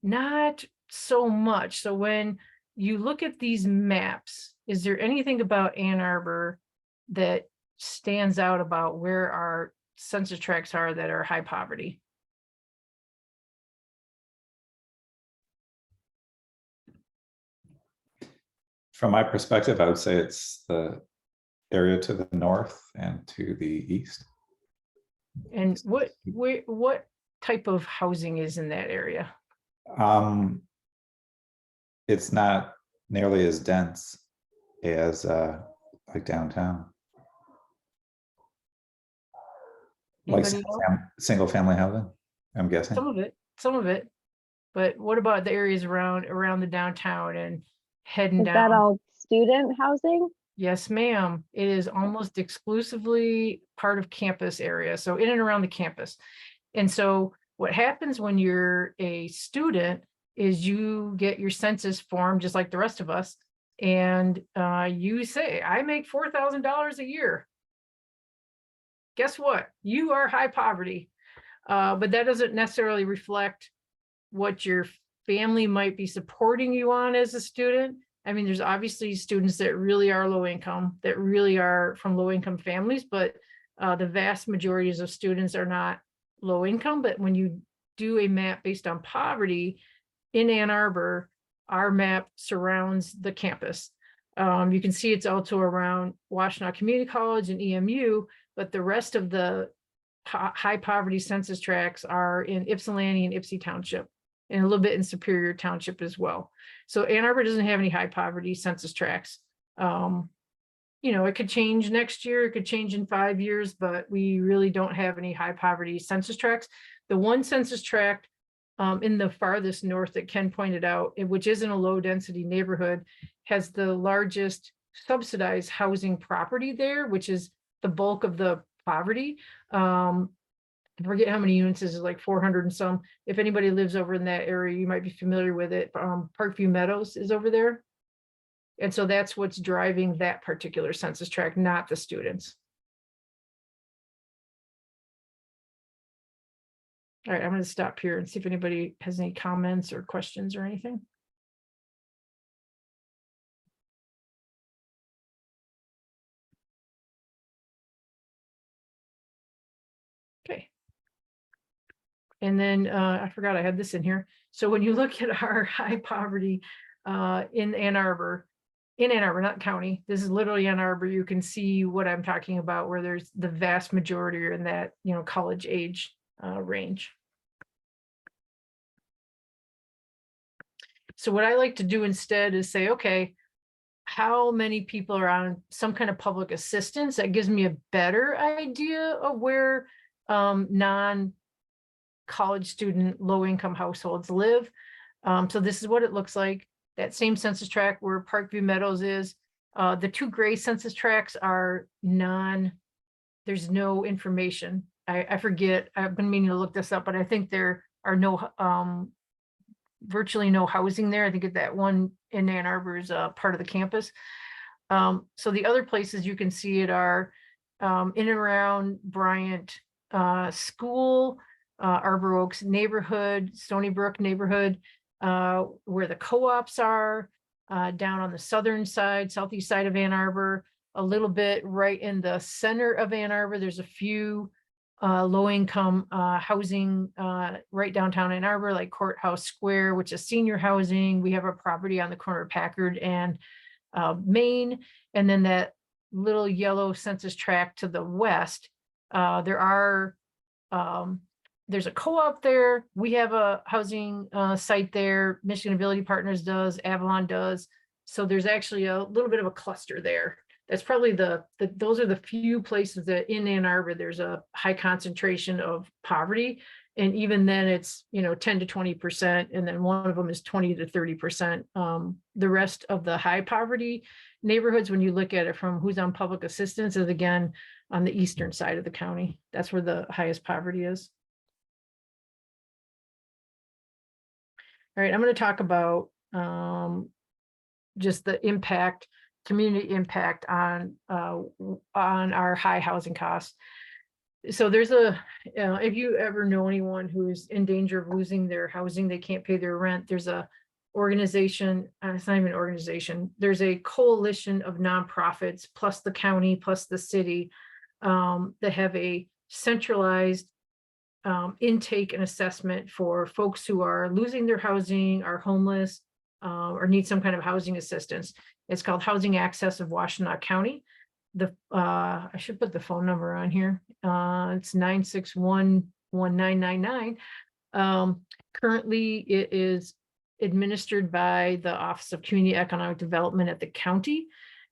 not so much. So when you look at these maps, is there anything about Ann Arbor that stands out about where our census tracts are that are high poverty? From my perspective, I would say it's the area to the north and to the east. And what type of housing is in that area? It's not nearly as dense as like downtown. Like Anybody else? single family housing, I'm guessing. Some of it. But what about the areas around the downtown and heading Is down? that all student housing? Yes, ma'am. It is almost exclusively part of campus area, so in and around the campus. And so what happens when you're a student is you get your census form just like the rest of us, and you say, I make $4,000 a year. Guess what? You are high poverty. But that doesn't necessarily reflect what your family might be supporting you on as a student. I mean, there's obviously students that really are low income, that really are from low income families, but the vast majorities of students are not low income. But when you do a map based on poverty in Ann Arbor, our map surrounds the campus. You can see it's also around Washtenaw Community College and EMU, but the rest of the high poverty census tracts are in Ypsilanti and Ypsi Township, and a little bit in Superior Township as well. So Ann Arbor doesn't have any high poverty census tracts. It could change next year, it could change in 5 years, but we really don't have any high poverty census tracts. The one census tract in the farthest north that Ken pointed out, which isn't a low density neighborhood, has the largest subsidized housing property there, which is the bulk of the poverty. I forget how many units is like 400 and some. If anybody lives over in that area, you might be familiar with it. Parkview Meadows is over there. And so that's what's driving that particular census tract, not the students. All right, I'm going to stop here and see if anybody has any comments or questions or anything. Okay. And then I forgot I had this in here. So when you look at our high poverty in Ann Arbor, not county, this is literally Ann Arbor, you can see what I'm talking about, where there's the vast majority are in that, college age range. So what I like to do instead is say, okay, how many people are on some kind of public assistance? That gives me a better idea of where non-college student low-income households live. So this is what it looks like. That same census tract where Parkview Meadows is. The two gray census tracts are there's no information. I forget, I've been meaning to look this up, but I think there are virtually no housing there. I think that one in Ann Arbor is part of the campus. So the other places you can see it are in and around Bryant School, Arbor Oaks neighborhood, Stony Brook neighborhood, where the co-ops are, down on the southern side, southeast side of Ann Arbor, a little bit right in the center of Ann Arbor. There's a few low-income housing right downtown Ann Arbor, like Courthouse Square, which is senior housing. We have a property on the corner of Packard and Main, and then that little yellow census tract to the west. There's a co-op there. We have a housing site there. Michigan Ability Partners does, Avalon does. So there's actually a little bit of a cluster there. That's probably those are the few places that in Ann Arbor, there's a high concentration of poverty. And even then it's, 10 to 20%. And then one of them is 20 to 30%. The rest of the high poverty neighborhoods, when you look at it from who's on public assistance, is again on the eastern side of the county. That's where the highest poverty is. All right, I'm going to talk about just the impact, community impact on our high housing costs. So there's if you ever know anyone who's in danger of losing their housing, they can't pay their rent, there's a organization, it's not even an organization, there's a coalition of nonprofits plus the county plus the city that have a centralized intake and assessment for folks who are losing their housing, are homeless, or need some kind of housing assistance. It's called Housing Access of Washtenaw County. I should put the phone number on here. It's 961-1999. Currently, it is administered by the Office of Community Economic Development at the county.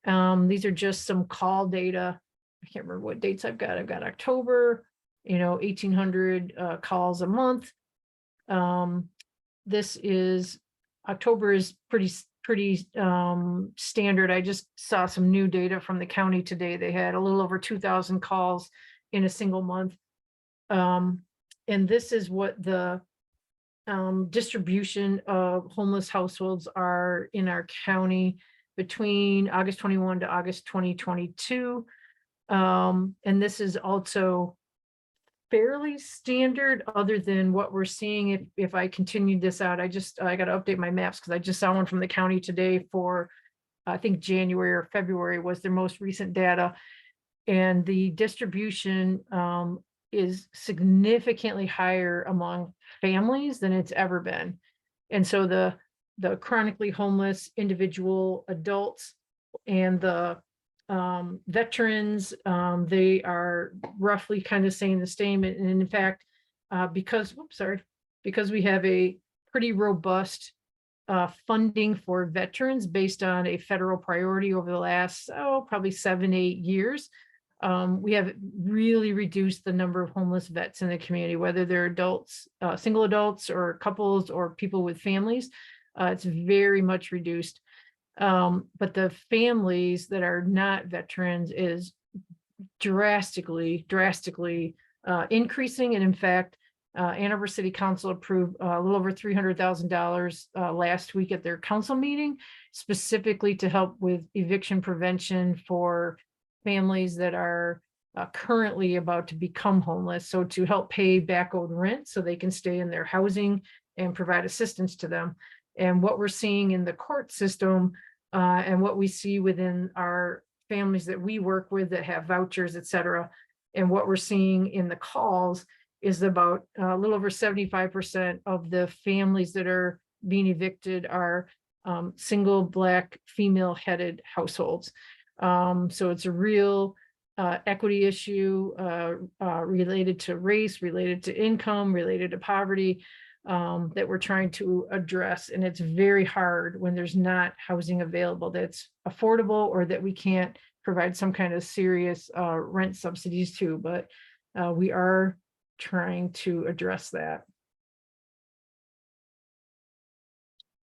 These are just some call data. I can't remember what dates I've got. I've got October, 1,800 calls a month. This is October is pretty standard. I just saw some new data from the county today. They had a little over 2,000 calls in a single month. And this is what the distribution of homeless households are in our county between August 21 to August 2022. And this is also fairly standard, other than what we're seeing. If I continued this out, I got to update my maps because I just saw one from the county today for, I think January or February was their most recent data. And the distribution is significantly higher among families than it's ever been. And so the chronically homeless individual adults and the veterans, they are roughly kind of saying the same. And in fact, because we have a pretty robust funding for veterans based on a federal priority over the last, probably 7-8 years, we have really reduced the number of homeless vets in the community, whether they're adults, single adults or couples or people with families. It's very much reduced. But the families that are not veterans is drastically increasing. And in fact, Ann Arbor City Council approved a little over $300,000 last week at their council meeting, specifically to help with eviction prevention for families that are currently about to become homeless. So to help pay back owed rent so they can stay in their housing and provide assistance to them. And what we're seeing in the court system and what we see within our families that we work with that have vouchers, et cetera, and what we're seeing in the calls is about a little over 75% of the families that are being evicted are single Black female headed households. So it's a real equity issue related to race, related to income, related to poverty. That we're trying to address. And it's very hard when there's not housing available that's affordable or that we can't provide some kind of serious rent subsidies to, but we are trying to address that.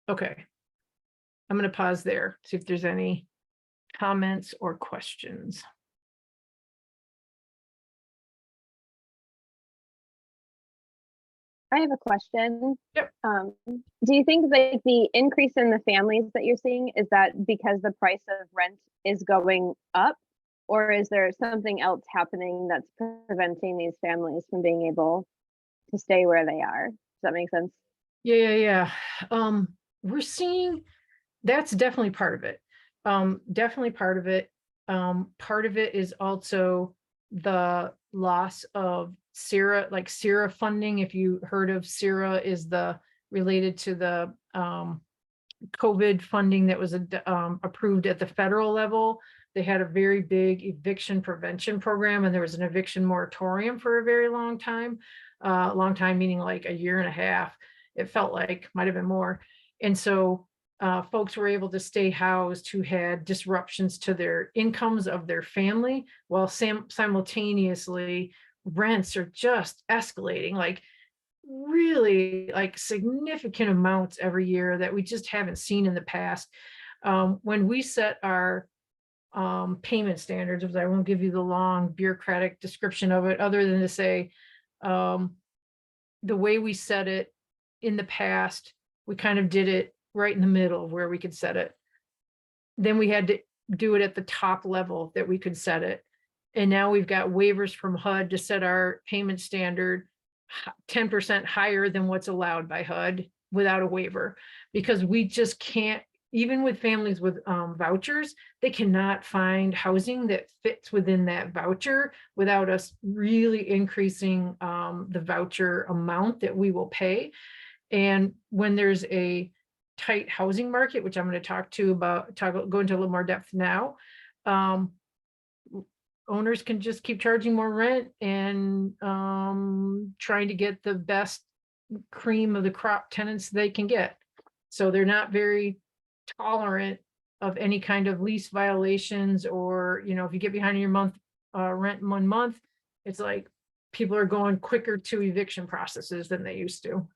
Okay, I'm going to pause there, see if there's any comments or questions. I have a question. Yep. Do you think like the increase in the families that you're seeing, is that because the price of rent is going up, or is there something else happening that's preventing these families from being able to stay where they are? Does that make sense? Yeah. We're seeing that's definitely part of it. Definitely part of it. Part of it is also the loss of CIRA, like CIRA funding. If you heard of CIRA, is the related to the COVID funding that was approved at the federal level. They had a very big eviction prevention program, and there was an eviction moratorium for a very long time. Long time meaning like a year and a half. It felt like, might have been more. And so folks were able to stay housed who had disruptions to their incomes of their family, while simultaneously rents are just escalating, like really like significant amounts every year that we just haven't seen in the past. When we set our payment standards, because I won't give you the long bureaucratic description of it, other than to say the way we set it in the past, we kind of did it right in the middle of where we could set it. Then we had to do it at the top level that we could set it. And now we've got waivers from HUD to set our payment standard 10% higher than what's allowed by HUD without a waiver, because we just can't, even with families with vouchers, they cannot find housing that fits within that voucher without us really increasing the voucher amount that we will pay. And when there's a tight housing market, which I'm going to go into a little more depth now, owners can just keep charging more rent and trying to get the best cream of the crop tenants they can get. So they're not very tolerant of any kind of lease violations, or, you know, if you get behind your month rent in 1 month, it's like people are going quicker to eviction processes than they used to.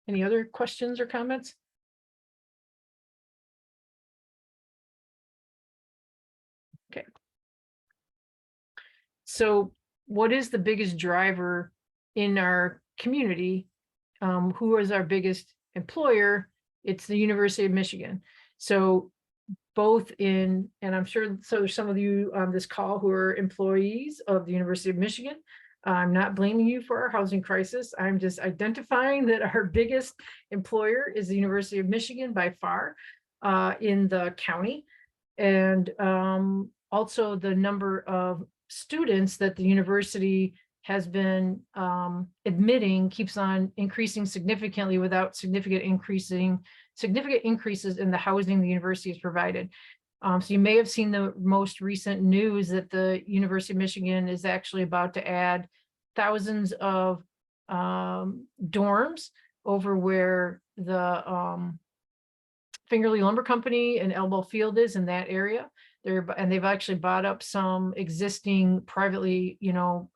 Any other questions or comments? Okay. So what is the biggest driver in our community? Who is our biggest employer? It's the University of Michigan. So both in, and I'm sure, so some of you on this call who are employees of the University of Michigan, I'm not blaming you for our housing crisis. I'm just identifying that our biggest employer is the University of Michigan by far in the county. And also the number of students that the university has been admitting keeps on increasing significantly without significant increases in the housing the university has provided. So you may have seen the most recent news that the University of Michigan is actually about to add thousands of dorms over where the Fingerly Lumber Company and Elbow Field is, in that area. And they've actually bought up some existing privately,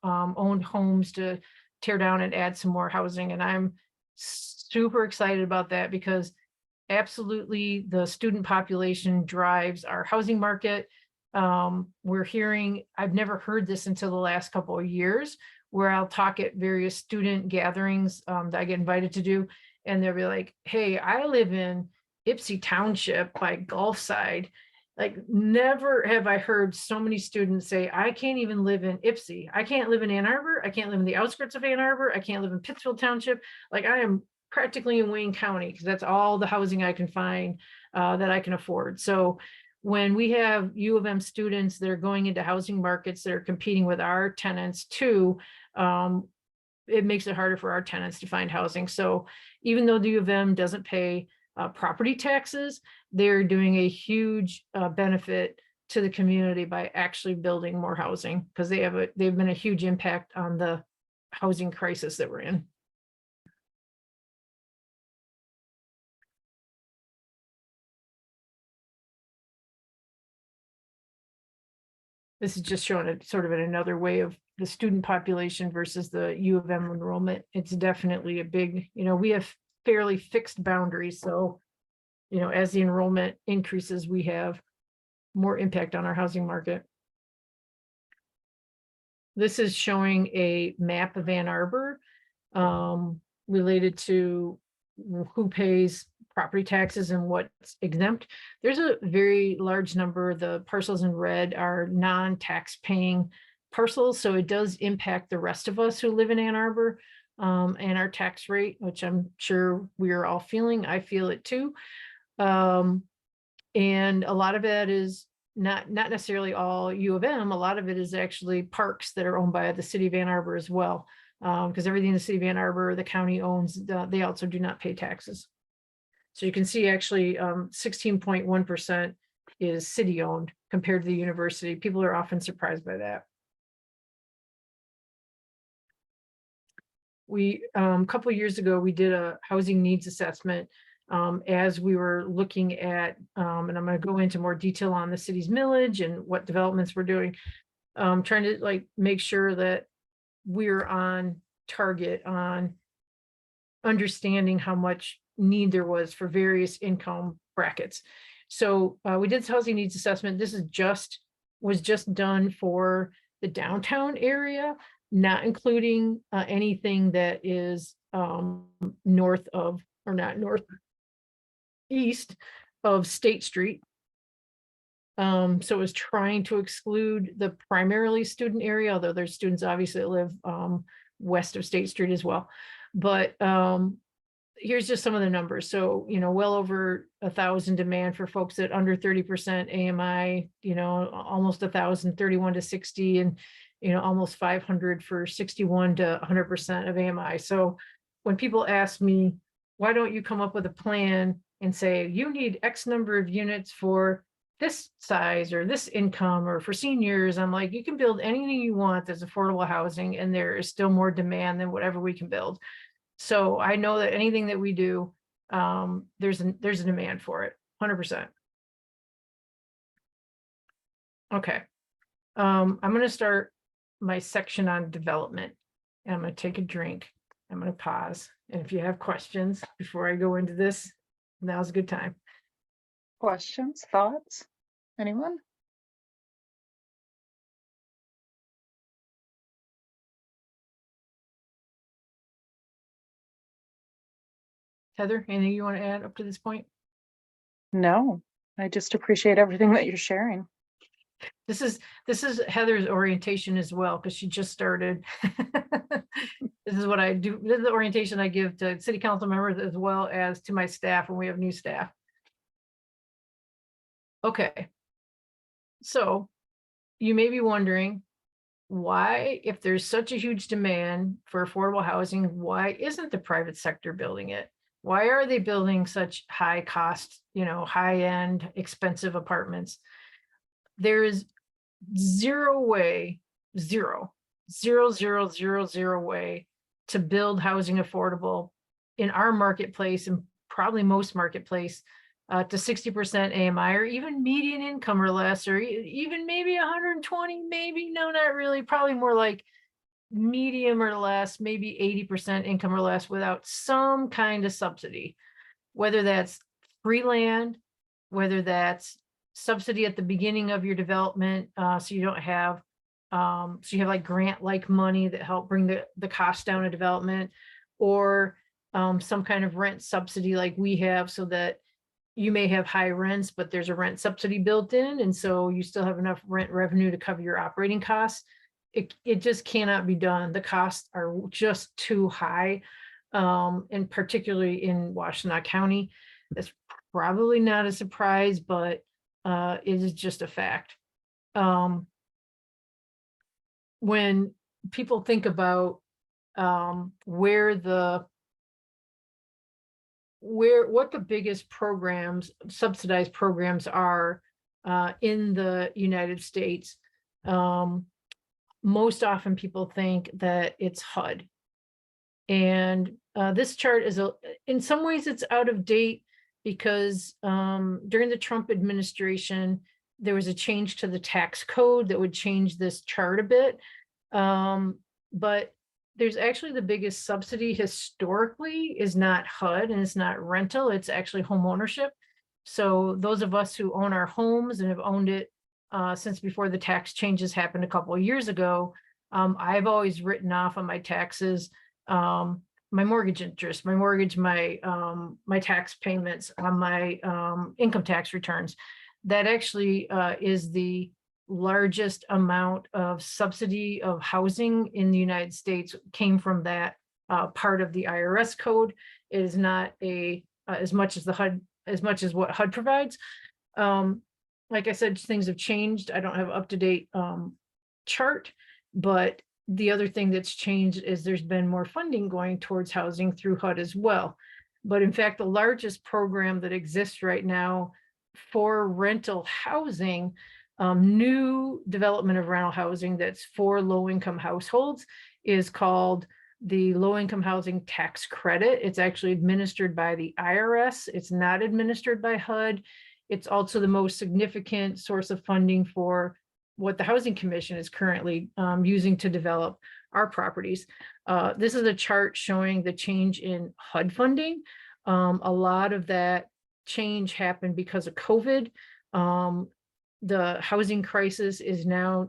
owned homes to tear down and add some more housing. And I'm super excited about that, because absolutely the student population drives our housing market. We're hearing, I've never heard this until the last couple of years, where I'll talk at various student gatherings that I get invited to do, and they'll be like, hey, I live in Ypsi Township by Gulfside. Like, never have I heard so many students say, I can't even live in Ypsi. I can't live in Ann Arbor. I can't live in the outskirts of Ann Arbor. I can't live in Pittsfield Township. Like, I am practically in Wayne County, because that's all the housing I can find that I can afford. So when we have U of M students that are going into housing markets that are competing with our tenants too, it makes it harder for our tenants to find housing. So even though the U of M doesn't pay property taxes, they're doing a huge benefit to the community by actually building more housing, because they've been a huge impact on the housing crisis that we're in. This is just showing it sort of in another way of the student population versus the U of M enrollment. It's definitely a big, we have fairly fixed boundaries. So, as the enrollment increases, we have more impact on our housing market. This is showing a map of Ann Arbor related to who pays property taxes and what's exempt. There's a very large number. The parcels in red are non-tax paying parcels. So it does impact the rest of us who live in Ann Arbor and our tax rate, which I'm sure we are all feeling. I feel it too. And a lot of that is not necessarily all U of M. A lot of it is actually parks that are owned by the city of Ann Arbor as well. Because everything in the city of Ann Arbor, the county owns, they also do not pay taxes. So you can see actually 16.1% is city owned compared to the university. People are often surprised by that. We, a couple of years ago, we did a housing needs assessment as we were looking at, and I'm going to go into more detail on the city's millage and what developments we're doing, trying to like make sure that we're on target on understanding how much need there was for various income brackets. So we did this housing needs assessment. This was just done for the downtown area, not including anything that is north of, or not north, east of State Street. So it was trying to exclude the primarily student area, although there's students obviously that live west of State Street as well. But here's just some of the numbers. So, well over 1,000 demand for folks at under 30% AMI, almost 1,000, 31 to 60, and, almost 500 for 61 to 100% of AMI. So when people ask me, why don't you come up with a plan and say, you need X number of units for this size or this income or for seniors, I'm like, you can build anything you want that's affordable housing, and there is still more demand than whatever we can build. So I know that anything that we do, there's a demand for it, 100%. Okay, I'm going to start my section on development. I'm going to take a drink. I'm going to pause. And if you have questions before I go into this, now's a good time. Questions, thoughts? Anyone? Heather, anything you want to add up to this point? No, I just appreciate everything that you're sharing. This is Heather's orientation as well, because she just started. This is what I do. This is the orientation I give to city council members as well as to my staff when we have new staff. Okay. So you may be wondering why, if there's such a huge demand for affordable housing, why isn't the private sector building it? Why are they building such high cost, high end, expensive apartments? There is zero way way to build housing affordable in our marketplace, and probably most marketplace, to 60% AMI or even median income or less, or even maybe 120, maybe, no, not really, probably more like medium or less, maybe 80% income or less, without some kind of subsidy, whether that's free land, whether that's subsidy at the beginning of your development, so you don't have, so you have like grant like money that help bring the cost down of development, or some kind of rent subsidy like we have, so that you may have high rents, but there's a rent subsidy built in, and so you still have enough rent revenue to cover your operating costs. It just cannot be done. The costs are just too high, and particularly in Washtenaw County. That's probably not a surprise, but it is just a fact. When people think about what the biggest programs, subsidized programs are in the United States, most often people think that it's HUD. And this chart is, in some ways it's out of date, because during the Trump administration, there was a change to the tax code that would change this chart a bit. But there's actually the biggest subsidy historically is not HUD and it's not rental, it's actually home ownership. So those of us who own our homes and have owned it since before the tax changes happened a couple of years ago, I've always written off on my taxes my mortgage interest, my mortgage, my tax payments on my income tax returns. That actually is the largest amount of subsidy of housing in the United States came from that part of the IRS code. It is not as much as the HUD, as much as what HUD provides. And like I said, things have changed. I don't have up-to-date chart, but the other thing that's changed is there's been more funding going towards housing through HUD as well. But in fact, the largest program that exists right now for rental housing, new development of rental housing that's for low-income households, is called the Low-Income Housing Tax Credit. It's actually administered by the IRS. It's not administered by HUD. It's also the most significant source of funding for what the Housing Commission is currently using to develop our properties. This is a chart showing the change in HUD funding. A lot of that change happened because of COVID. The housing crisis is now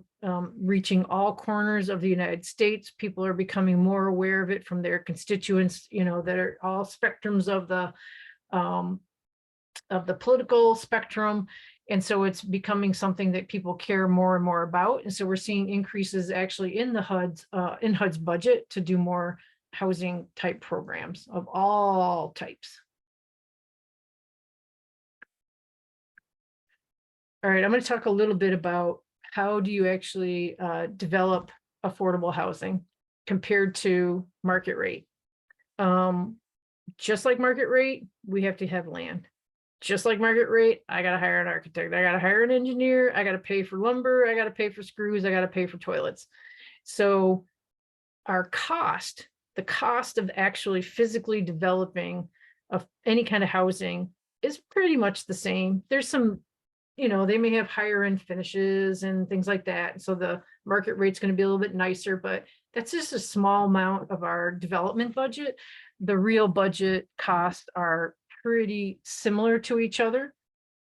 reaching all corners of the United States. People are becoming more aware of it from their constituents, you know, that are all spectrums of the political spectrum. And so it's becoming something that people care more and more about. And so we're seeing increases actually in the HUD's budget to do more housing type programs of all types. All right, I'm going to talk a little bit about how do you actually develop affordable housing compared to market rate. Just like market rate, we have to have land. Just like market rate, I got to hire an architect. I got to hire an engineer. I got to pay for lumber. I got to pay for screws. I got to pay for toilets. So our cost, the cost of actually physically developing of any kind of housing is pretty much the same. There's some, you know, they may have higher end finishes and things like that. So the market rate's going to be a little bit nicer, but that's just a small amount of our development budget. The real budget costs are pretty similar to each other.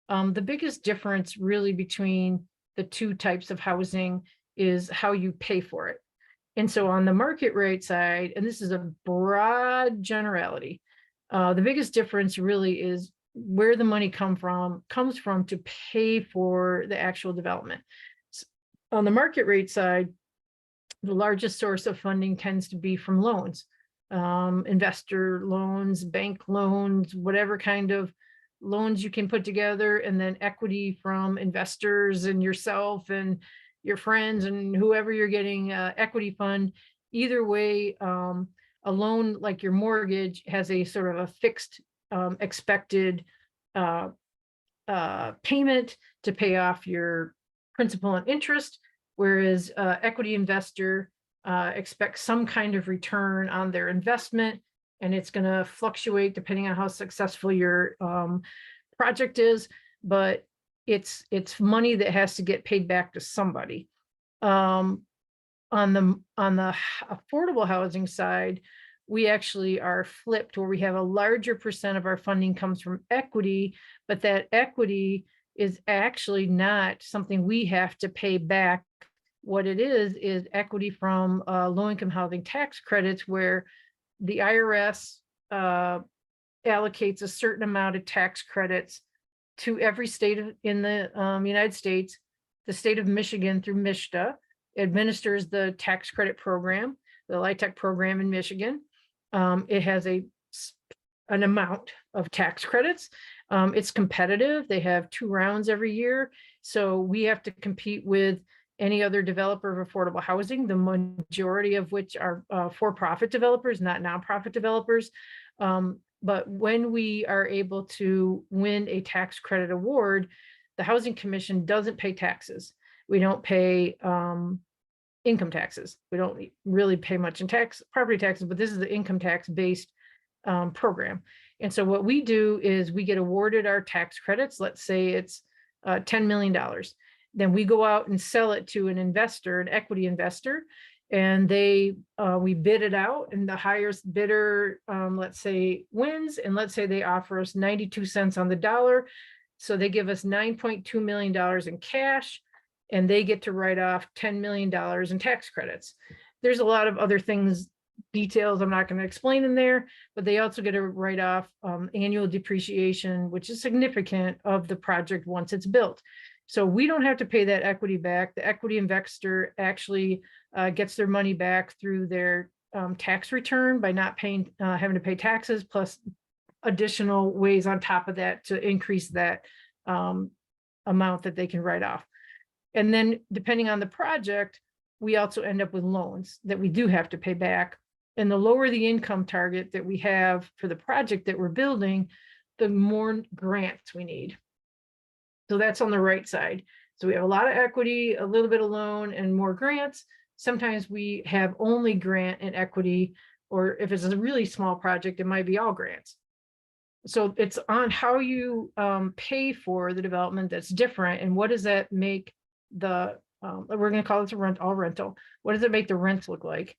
The biggest difference really between the two types of housing is how you pay for it. And so on the market rate side, and this is a broad generality, the biggest difference really is where the money comes from to pay for the actual development. On the market rate side, the largest source of funding tends to be from loans, investor loans, bank loans, whatever kind of loans you can put together, and then equity from investors and yourself and your friends and whoever you're getting equity fund. Either way, a loan like your mortgage has a sort of a fixed expected payment to pay off your principal and interest, whereas equity investor expects some kind of return on their investment, and it's going to fluctuate depending on how successful your project is, but it's money that has to get paid back to somebody. On the affordable housing side, we actually are flipped, where we have a larger percent of our funding comes from equity, but that equity is actually not something we have to pay back. What it is equity from low-income housing tax credits, where the IRS allocates a certain amount of tax credits to every state in the United States. The state of Michigan, through MISTA, administers the tax credit program, the LIHTC program in Michigan. It has an amount of tax credits. It's competitive. They have 2 rounds every year. So we have to compete with any other developer of affordable housing, the majority of which are for-profit developers, not nonprofit developers. But when we are able to win a tax credit award, the Housing Commission doesn't pay taxes. We don't pay income taxes. We don't really pay much in property taxes, but this is the income tax based program. And so what we do is we get awarded our tax credits. Let's say it's $10 million. Then we go out and sell it to an investor, an equity investor, and we bid it out, and the highest bidder, let's say, wins. And let's say they offer us 92 cents on the dollar. So they give us $9.2 million in cash, and they get to write off $10 million in tax credits. There's a lot of other things, details I'm not going to explain in there, but they also get to write off annual depreciation, which is significant, of the project once it's built. So we don't have to pay that equity back. The equity investor actually gets their money back through their tax return by not paying, having to pay taxes, plus additional ways on top of that to increase that amount that they can write off. And then depending on the project, we also end up with loans that we do have to pay back. And the lower the income target that we have for the project that we're building, the more grants we need. So that's on the right side. So we have a lot of equity, a little bit of loan, and more grants. Sometimes we have only grant and equity, or if it's a really small project, it might be all grants. So it's on how you pay for the development that's different, and what does that make the, we're gonna call this a all rental. What does it make the rents look like?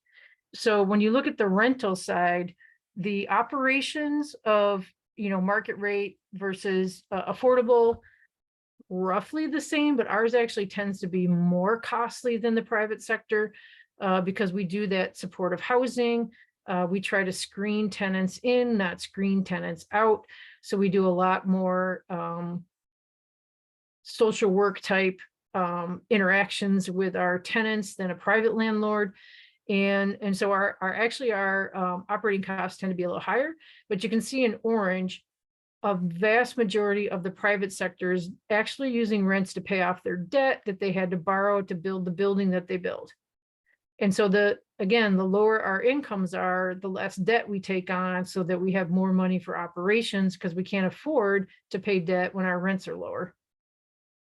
So when you look at the rental side, the operations of, market rate versus affordable, roughly the same, but ours actually tends to be more costly than the private sector because we do that supportive housing. We try to screen tenants in, not screen tenants out. So we do a lot more social work type interactions with our tenants than a private landlord. And so our operating costs tend to be a little higher, but you can see in orange, a vast majority of the private sector is actually using rents to pay off their debt that they had to borrow to build the building that they build. And so the lower our incomes are, the less debt we take on, so that we have more money for operations, because we can't afford to pay debt when our rents are lower.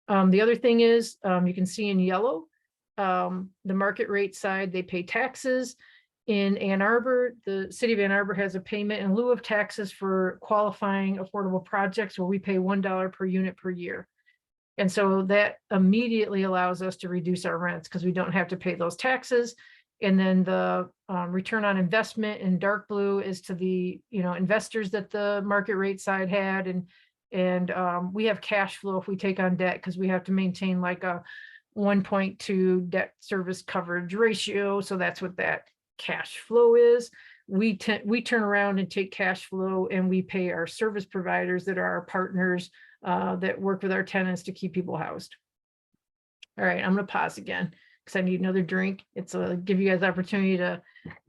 The other thing is, you can see in yellow, the market rate side, they pay taxes. In Ann Arbor, the city of Ann Arbor has a payment in lieu of taxes for qualifying affordable projects, where we pay $1 per unit per year. And so that immediately allows us to reduce our rents, because we don't have to pay those taxes. And then the return on investment in dark blue is to the investors that the market rate side had. And we have cash flow if we take on debt, because we have to maintain like a 1.2 debt service coverage ratio. So that's what that cash flow is. We turn around and take cash flow, and we pay our service providers that are our partners that work with our tenants to keep people housed. All right, I'm going to pause again because I need another drink. It's give you guys the opportunity to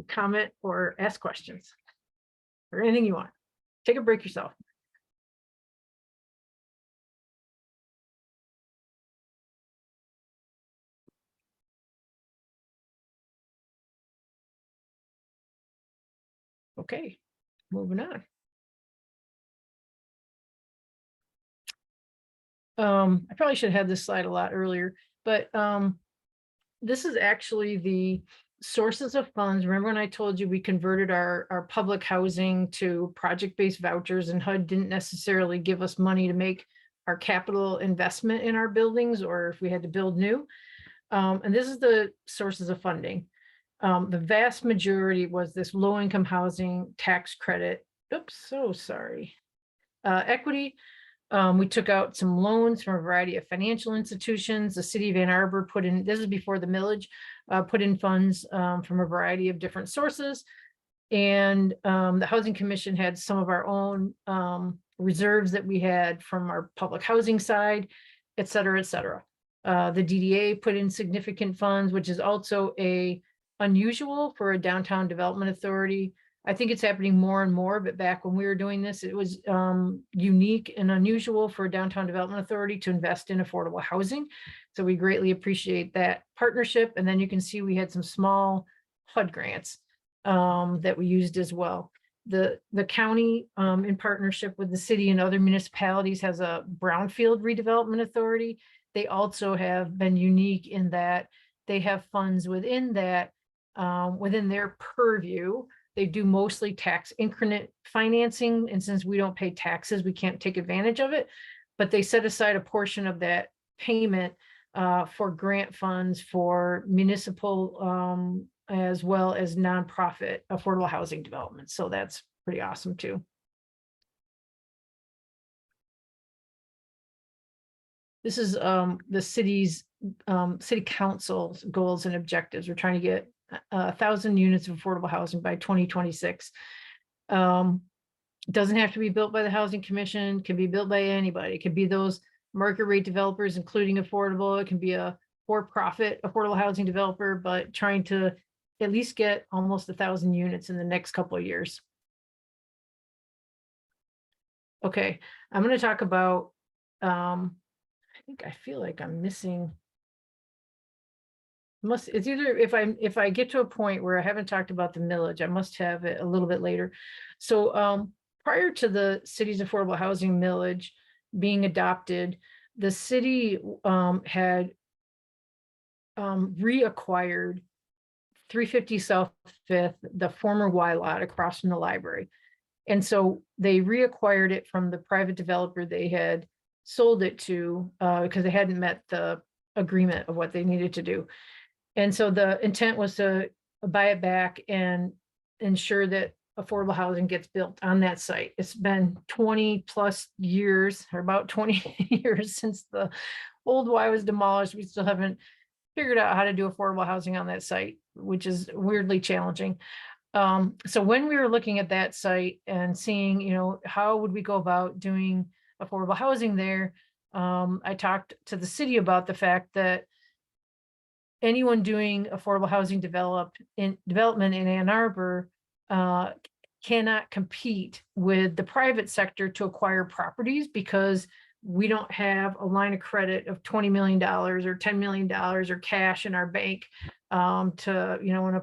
comment or ask questions or anything you want. Take a break yourself. Okay, moving on. I probably should have had this slide a lot earlier, but this is actually the sources of funds. Remember when I told you we converted our public housing to project-based vouchers, and HUD didn't necessarily give us money to make our capital investment in our buildings, or if we had to build new. And this is the sources of funding. The vast majority was this low-income housing tax credit. Oops, so sorry. Equity. We took out some loans from a variety of financial institutions. The city of Ann Arbor put in, this is before the millage, put in funds from a variety of different sources. And the Housing Commission had some of our own reserves that we had from our public housing side, et cetera, et cetera. The DDA put in significant funds, which is also unusual for a downtown development authority. I think it's happening more and more, but back when we were doing this, it was unique and unusual for a downtown development authority to invest in affordable housing. So we greatly appreciate that partnership. And then you can see we had some small HUD grants that we used as well. The county, in partnership with the city and other municipalities, has a brownfield redevelopment authority. They also have been unique in that they have funds within that, within their purview. They do mostly tax increment financing, and since we don't pay taxes, we can't take advantage of it, but they set aside a portion of that payment for grant funds for municipal as well as nonprofit affordable housing development. So that's pretty awesome too. This is the city's city council's goals and objectives. We're trying to get 1,000 units of affordable housing by 2026. It doesn't have to be built by the Housing Commission, can be built by anybody. It could be those market rate developers, including affordable. It can be a for-profit affordable housing developer, but trying to at least get almost 1,000 units in the next couple of years. Okay, I'm going to talk about I feel like I'm missing. It's either if I get to a point where I haven't talked about the millage, I must have it a little bit later. So prior to the city's affordable housing millage being adopted, the city had reacquired 350 South Fifth, the former Y lot across from the library. And so they reacquired it from the private developer they had sold it to because they hadn't met the agreement of what they needed to do. And so the intent was to buy it back and ensure that affordable housing gets built on that site. It's been 20 plus years, or about 20 years since the old Y was demolished. We still haven't figured out how to do affordable housing on that site, which is weirdly challenging. So when we were looking at that site and seeing, you know, how would we go about doing affordable housing there, I talked to the city about the fact that anyone doing affordable housing development in Ann Arbor cannot compete with the private sector to acquire properties because we don't have a line of credit of $20 million or $10 million or cash in our bank to, you know, when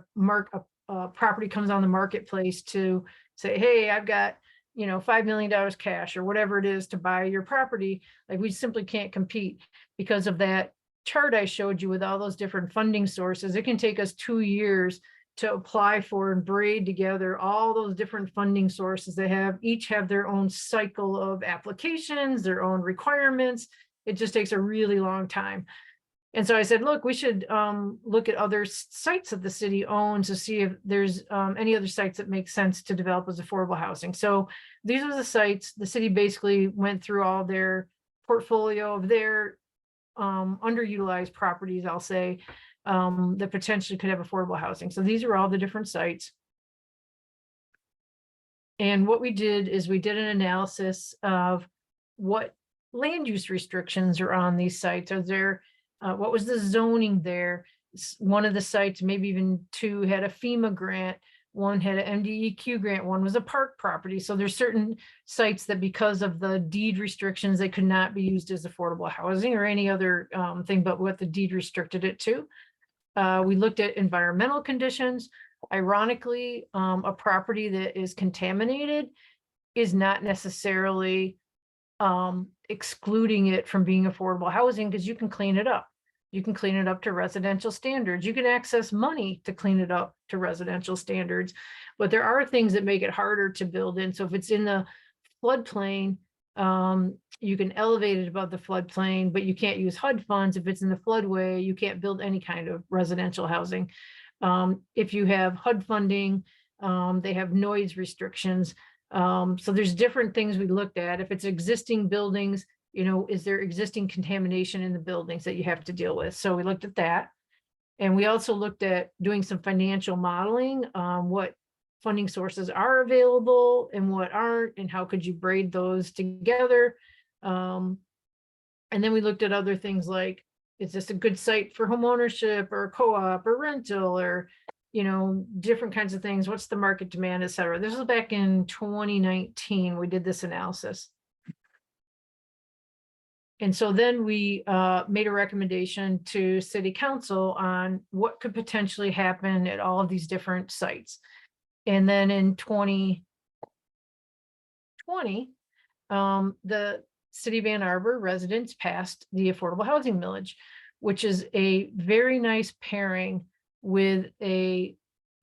a property comes on the marketplace to say, hey, I've got, you know, $5 million cash or whatever it is to buy your property. Like, we simply can't compete because of that chart I showed you with all those different funding sources. It can take us 2 years to apply for and braid together all those different funding sources. They each have their own cycle of applications, their own requirements. It just takes a really long time. And so I said, look, we should look at other sites that the city owns to see if there's any other sites that make sense to develop as affordable housing. So these are the sites. The city basically went through all their portfolio of their underutilized properties, I'll say, that potentially could have affordable housing. So these are all the different sites. And what we did is we did an analysis of what land use restrictions are on these sites. Are there, what was the zoning there? One of the sites, maybe even two, had a FEMA grant. One had an MDEQ grant, one was a park property. So there's certain sites that because of the deed restrictions, they could not be used as affordable housing or any other thing but what the deed restricted it to. We looked at environmental conditions. Ironically, a property that is contaminated is not necessarily excluding it from being affordable housing because you can clean it up. You can clean it up to residential standards. You can access money to clean it up to residential standards, but there are things that make it harder to build in. So if it's in the floodplain, you can elevate it above the floodplain, but you can't use HUD funds. If it's in the floodway, you can't build any kind of residential housing. If you have HUD funding, they have noise restrictions. So there's different things we looked at. If it's existing buildings, you know, is there existing contamination in the buildings that you have to deal with? So we looked at that. And we also looked at doing some financial modeling, what funding sources are available and what aren't, and how could you braid those together. And then we looked at other things like, is this a good site for home ownership or co-op or rental or, you know, different kinds of things. What's the market demand, et cetera. This was back in 2019. We did this analysis. And so then we made a recommendation to City Council on what could potentially happen at all of these different sites. And then in 2020, the City of Ann Arbor residents passed the affordable housing millage, which is a very nice pairing with a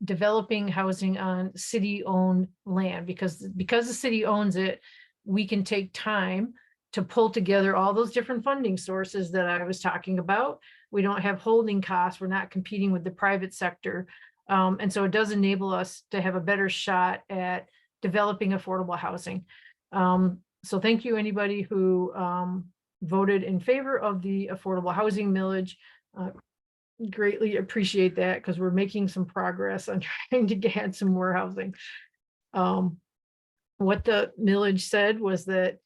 developing housing on city-owned land, because the city owns it, we can take time to pull together all those different funding sources that I was talking about. We don't have holding costs. We're not competing with the private sector. And so it does enable us to have a better shot at developing affordable housing. So thank you, anybody who voted in favor of the affordable housing millage. Greatly appreciate that, because we're making some progress on trying to get some more housing. What the millage said was that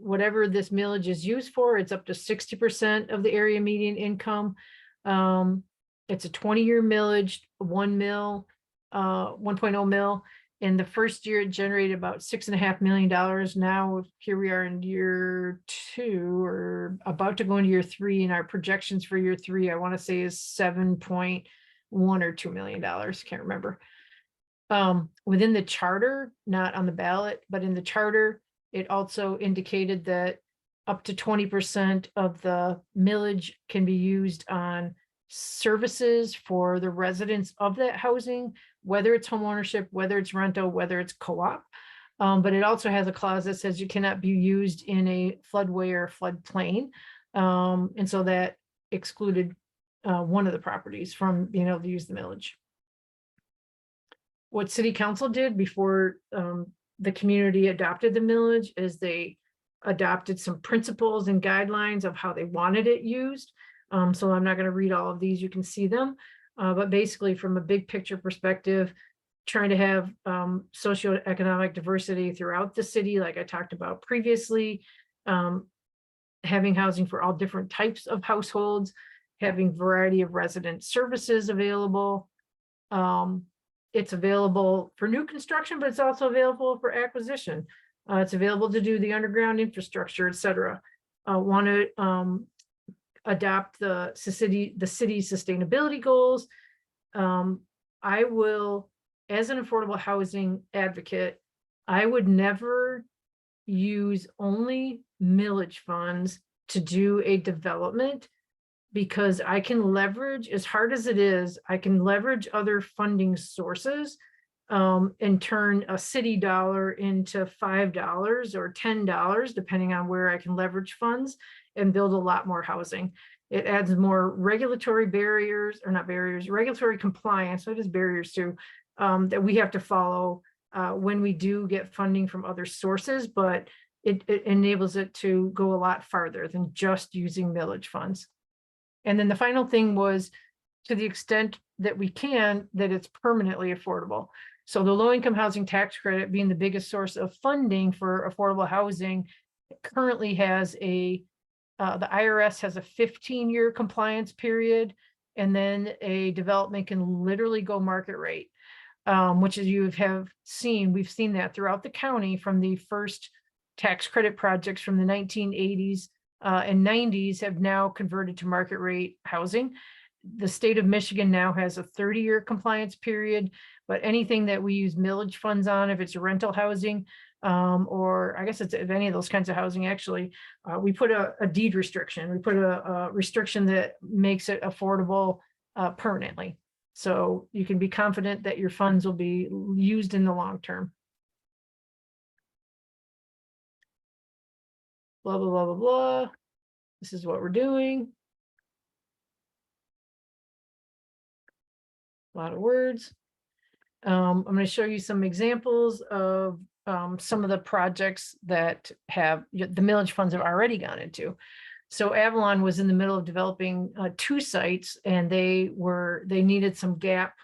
whatever this millage is used for, it's up to 60% of the area median income. It's a 20-year millage, 1.0 mil, In the first year, it generated about $6.5 million. Now, here we are in year 2, or about to go into year 3, and our projections for year 3, I want to say, is 7.1 or $2 million. Can't remember. Within the charter, not on the ballot, but in the charter, it also indicated that up to 20% of the millage can be used on services for the residents of that housing, whether it's homeownership, whether it's rental, whether it's co-op. But it also has a clause that says you cannot be used in a floodway or floodplain. And so that excluded one of the properties from being able to use the millage. What city council did before the community adopted the millage is they adopted some principles and guidelines of how they wanted it used. So I'm not going to read all of these, you can see them. But basically, from a big picture perspective, trying to have socioeconomic diversity throughout the city, like I talked about previously, having housing for all different types of households, having variety of resident services available. It's available for new construction, but it's also available for acquisition. It's available to do the underground infrastructure, et cetera. Want to adopt the city's sustainability goals. I will, as an affordable housing advocate, I would never use only millage funds to do a development, because I can leverage, as hard as it is, I can leverage other funding sources and turn a city dollar into $5 or $10, depending on where I can leverage funds, and build a lot more housing. It adds more regulatory barriers, or not barriers, regulatory compliance, so it is barriers too, that we have to follow when we do get funding from other sources, but it enables it to go a lot farther than just using millage funds. And then the final thing was, to the extent that we can, that it's permanently affordable. So the low-income housing tax credit, being the biggest source of funding for affordable housing, currently has the IRS has a 15-year compliance period, and then a development can literally go market rate, which as you have seen, we've seen that throughout the county from the first tax credit projects from the 1980s and 90s have now converted to market rate housing. The state of Michigan now has a 30-year compliance period, but anything that we use millage funds on, if it's rental housing, or I guess it's if any of those kinds of housing, actually, we put a deed restriction. We put a restriction that makes it affordable permanently. So you can be confident that your funds will be used in the long term. Blah, blah, blah, blah, blah. This is what we're doing. A lot of words. I'm going to show you some examples of some of the projects that have the millage funds have already gone into. So Avalon was in the middle of developing 2 sites, and they needed some gap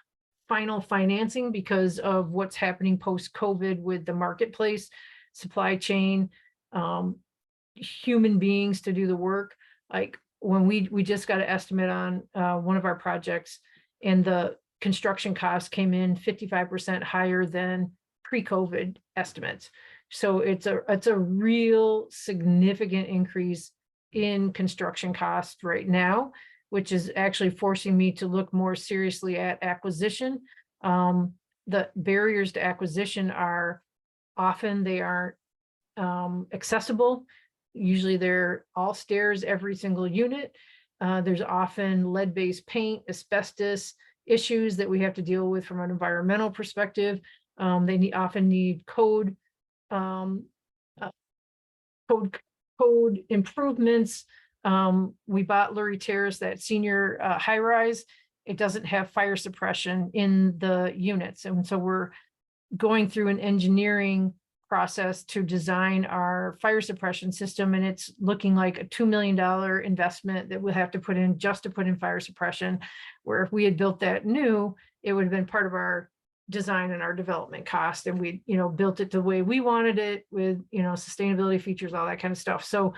final financing because of what's happening post-COVID with the marketplace, supply chain, human beings to do the work. Like when we just got an estimate on one of our projects, and the construction costs came in 55% higher than pre-COVID estimates. So it's a real significant increase in construction cost right now, which is actually forcing me to look more seriously at acquisition. The barriers to acquisition are often they aren't accessible. Usually they're all stairs, every single unit. There's often lead-based paint, asbestos issues that we have to deal with from an environmental perspective. They often need code improvements. We bought Lurie Terrace, that senior high-rise. It doesn't have fire suppression in the units, and so we're going through an engineering process to design our fire suppression system, and it's looking like a $2 million investment that we'll have to put in just to put in fire suppression, where if we had built that new, it would have been part of our design and our development cost, and we built it the way we wanted it with sustainability features, all that kind of stuff. So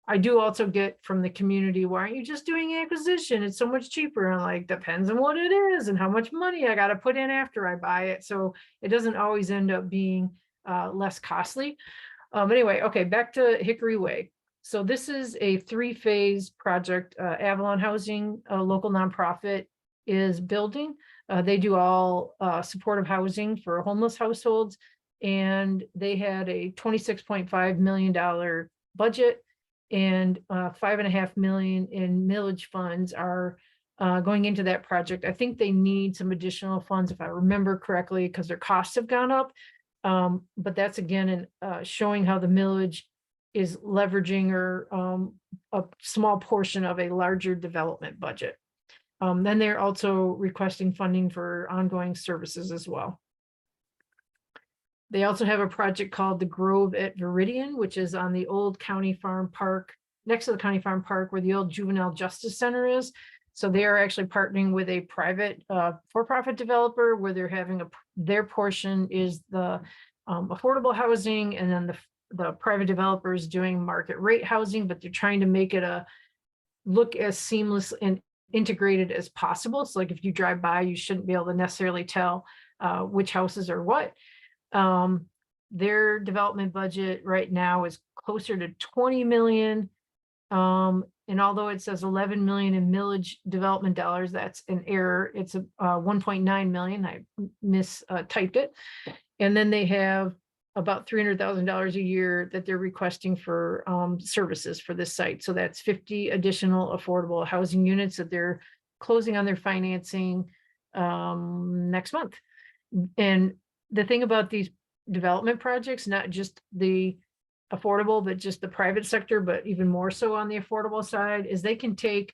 I do also get from the community, why aren't you just doing acquisition? It's so much cheaper. I'm like, depends on what it is and how much money I got to put in after I buy it. So it doesn't always end up being less costly. Anyway, okay, back to Hickory Way. So this is a 3-phase project. Avalon Housing, a local nonprofit, is building. They do all supportive housing for homeless households. And they had a $26.5 million budget, and $5.5 million in millage funds are going into that project. I think they need some additional funds, if I remember correctly, because their costs have gone up. But that's again showing how the millage is leveraging or a small portion of a larger development budget. Then they're also requesting funding for ongoing services as well. They also have a project called the Grove at Viridian, which is on the old County Farm Park, next to the County Farm Park where the old Juvenile Justice Center is. So they are actually partnering with a private for-profit developer where they're having their portion is the affordable housing, and then the private developer is doing market rate housing, but they're trying to make it look as seamless and integrated as possible. So like if you drive by, you shouldn't be able to necessarily tell which houses are what. Their development budget right now is closer to 20 million. And although it says 11 million in millage development dollars, that's an error. It's a 1.9 million. I mistyped it. And then they have about $300,000 a year that they're requesting for services for this site. So that's 50 additional affordable housing units that they're closing on their financing next month. And the thing about these development projects, not just the affordable, but just the private sector, but even more so on the affordable side, is they can take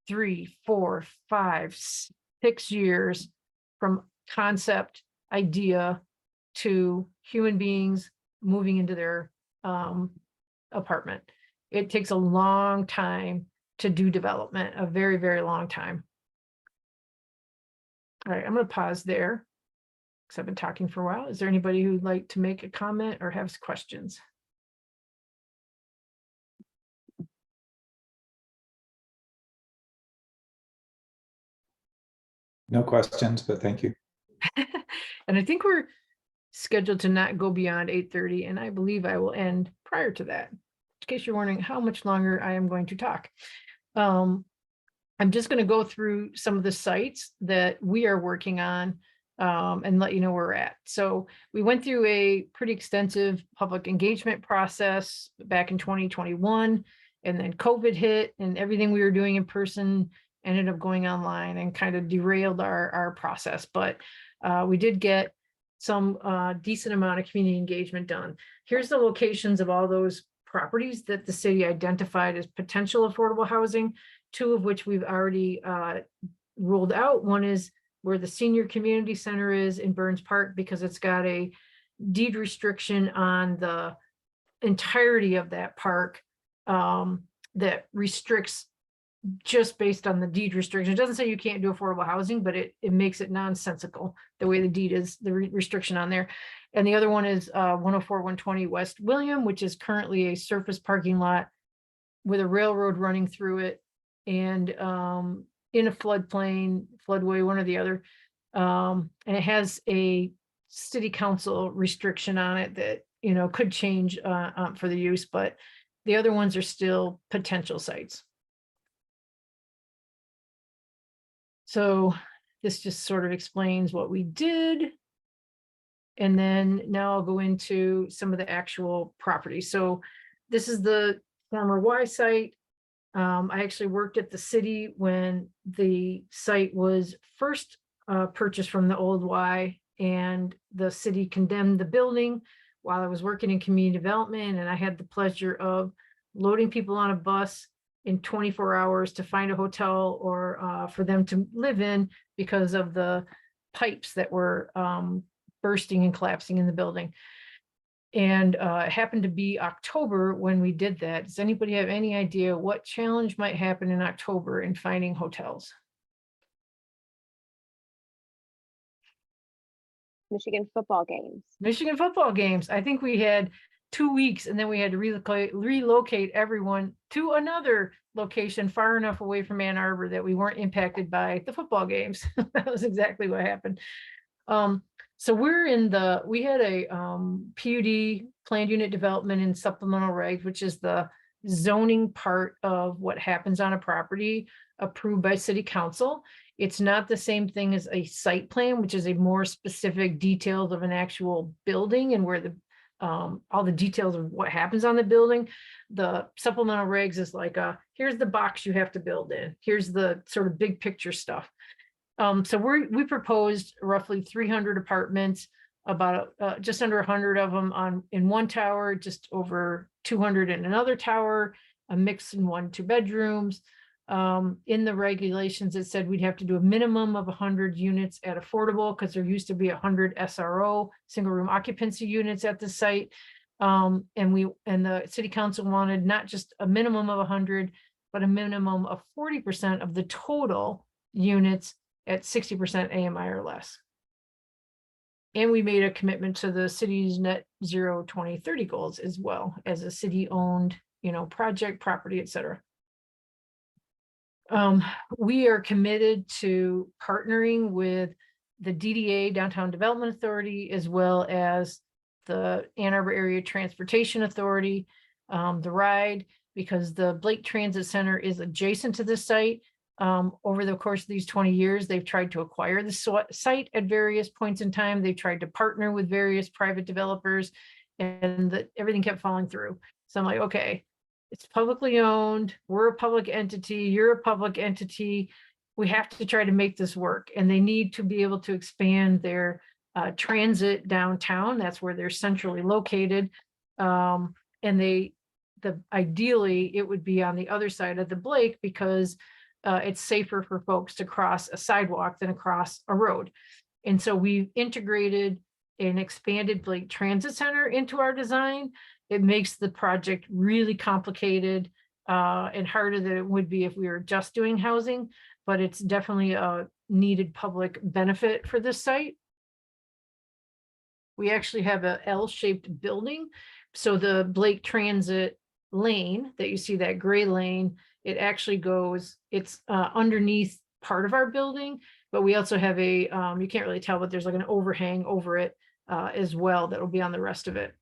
3, 4, 5, 6 years from concept idea to human beings moving into their apartment. It takes a long time to do development, a very, very long time. All right, I'm going to pause there because I've been talking for a while. Is there anybody who'd like to make a comment or have questions? No questions, but thank you. And I think we're scheduled to not go beyond 8:30, and I believe I will end prior to that. In case you're wondering how much longer I am going to talk. I'm just going to go through some of the sites that we are working on and let you know where we're at. So we went through a pretty extensive public engagement process back in 2021, and then COVID hit and everything we were doing in person ended up going online and kind of derailed our process. But we did get some decent amount of community engagement done. Here's the locations of all those properties that the city identified as potential affordable housing, 2 of which we've already ruled out. One is where the senior community center is in Burns Park, because it's got a deed restriction on the entirety of that park that restricts just based on the deed restriction. It doesn't say you can't do affordable housing, but it makes it nonsensical the way the deed is, the restriction on there. And the other one is 104-120 West William, which is currently a surface parking lot with a railroad running through it and in a floodplain, floodway, one or the other. And it has a city council restriction on it that, you know, could change for the use, but the other ones are still potential sites. So this just sort of explains what we did. And then now I'll go into some of the actual properties. So this is the former Y site. I actually worked at the city when the site was first purchased from the old Y, and the city condemned the building while I was working in community development. And I had the pleasure of loading people on a bus in 24 hours to find a hotel or for them to live in because of the pipes that were bursting and collapsing in the building. And it happened to be October when we did that. Does anybody have any idea what challenge might happen in October in finding hotels? Michigan football games. Michigan football games. I think we had 2 weeks, and then we had to relocate everyone to another location far enough away from Ann Arbor that we weren't impacted by the football games. That was exactly what happened. So we had a PUD, planned unit development and supplemental regs, which is the zoning part of what happens on a property approved by city council. It's not the same thing as a site plan, which is a more specific details of an actual building and where the all the details of what happens on the building. The supplemental regs is like, here's the box you have to build in. Here's the sort of big picture stuff. So we proposed roughly 300 apartments, about just under 100 of them in one tower, just over 200 in another tower, a mix in 1-2 bedrooms. In the regulations, it said we'd have to do a minimum of 100 units at affordable, because there used to be 100 SRO, single room occupancy units at the site. And the city council wanted not just a minimum of 100, but a minimum of 40% of the total units at 60% AMI or less. And we made a commitment to the city's net zero 2030 goals as well as a city owned, project, property, et cetera. We are committed to partnering with the DDA, Downtown Development Authority, as well as the Ann Arbor Area Transportation Authority, the RIDE, because the Blake Transit Center is adjacent to this site. Over the course of these 20 years, they've tried to acquire the site at various points in time. They've tried to partner with various private developers, and everything kept falling through. So I'm like, okay, it's publicly owned. We're a public entity. You're a public entity. We have to try to make this work. And they need to be able to expand their transit downtown. That's where they're centrally located. And ideally, it would be on the other side of the Blake, because it's safer for folks to cross a sidewalk than across a road. And so we've integrated an expanded Blake Transit Center into our design. It makes the project really complicated and harder than it would be if we were just doing housing, but it's definitely a needed public benefit for this site. We actually have a L-shaped building. So the Blake Transit lane that you see, that gray lane, it actually goes, it's underneath part of our building, but we also have a, you can't really tell, but there's like an overhang over it as well that will be on the rest of it.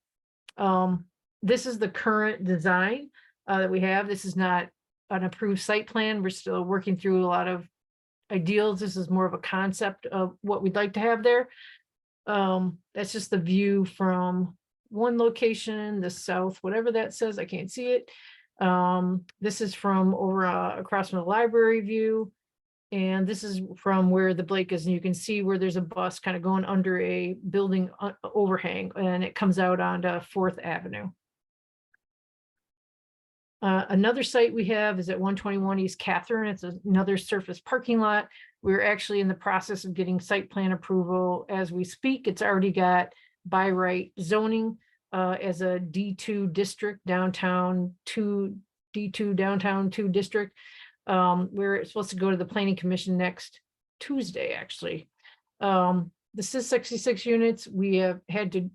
This is the current design that we have. This is not an approved site plan. We're still working through a lot of ideals. This is more of a concept of what we'd like to have there. That's just the view from one location, the south, whatever that says, I can't see it. This is from over across from the library view. And this is from where the Blake is, and you can see where there's a bus kind of going under a building overhang, and it comes out onto 4th Avenue. Another site we have is at 121 East Catherine. It's another surface parking lot. We're actually in the process of getting site plan approval as we speak. It's already got by right zoning as a D2 district, downtown 2, D2 downtown 2 district. We're supposed to go to the Planning Commission next Tuesday, actually. This is 66 units. We have had to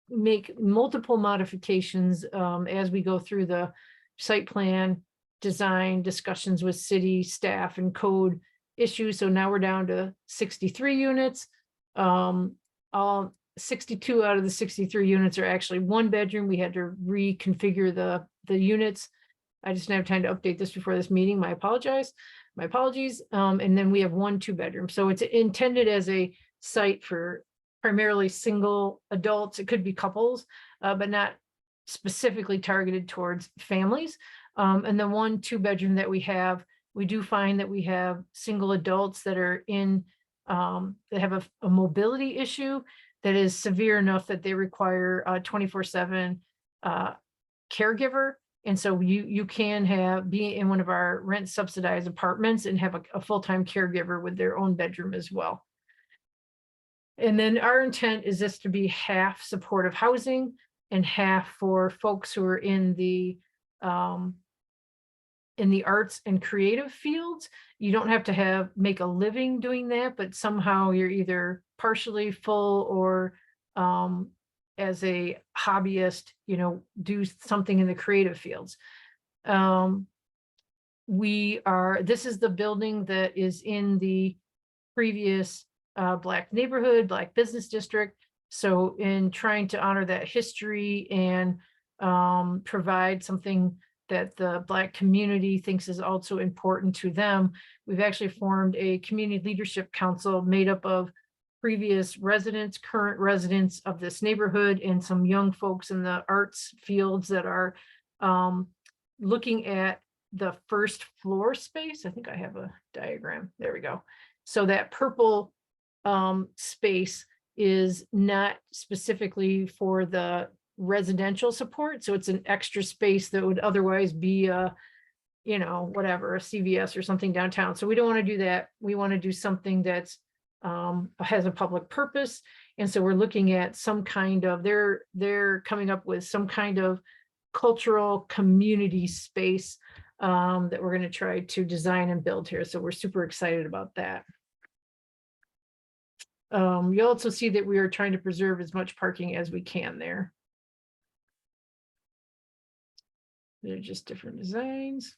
make multiple modifications as we go through the site plan design discussions with city staff and code issues. So now we're down to 63 units. All 62 out of the 63 units are actually 1 bedroom. We had to reconfigure the units. I just didn't have time to update this before this meeting. My apologies. And then we have 1 2-bedroom. So it's intended as a site for primarily single adults. It could be couples, but not specifically targeted towards families. And the 1 2-bedroom that we have, we do find that we have single adults that are in, that have a mobility issue that is severe enough that they require a 24/7 caregiver. And so you can be in one of our rent subsidized apartments and have a full-time caregiver with their own bedroom as well. And then our intent is this to be half supportive housing and half for folks who are in the arts and creative fields. You don't have to make a living doing that, but somehow you're either partially full or as a hobbyist, do something in the creative fields. This is the building that is in the previous Black neighborhood, Black business district. So in trying to honor that history and provide something that the Black community thinks is also important to them, we've actually formed a community leadership council made up of previous residents, current residents of this neighborhood, and some young folks in the arts fields that are looking at the first floor space. I think I have a diagram. There we go. So that purple space is not specifically for the residential support. So it's an extra space that would otherwise be a, whatever, a CVS or something downtown. So we don't want to do that. We want to do something that's has a public purpose. And so we're looking at some kind of, they're coming up with some kind of cultural community space that we're going to try to design and build here. So we're super excited about that. You'll also see that we are trying to preserve as much parking as we can there. They're just different designs.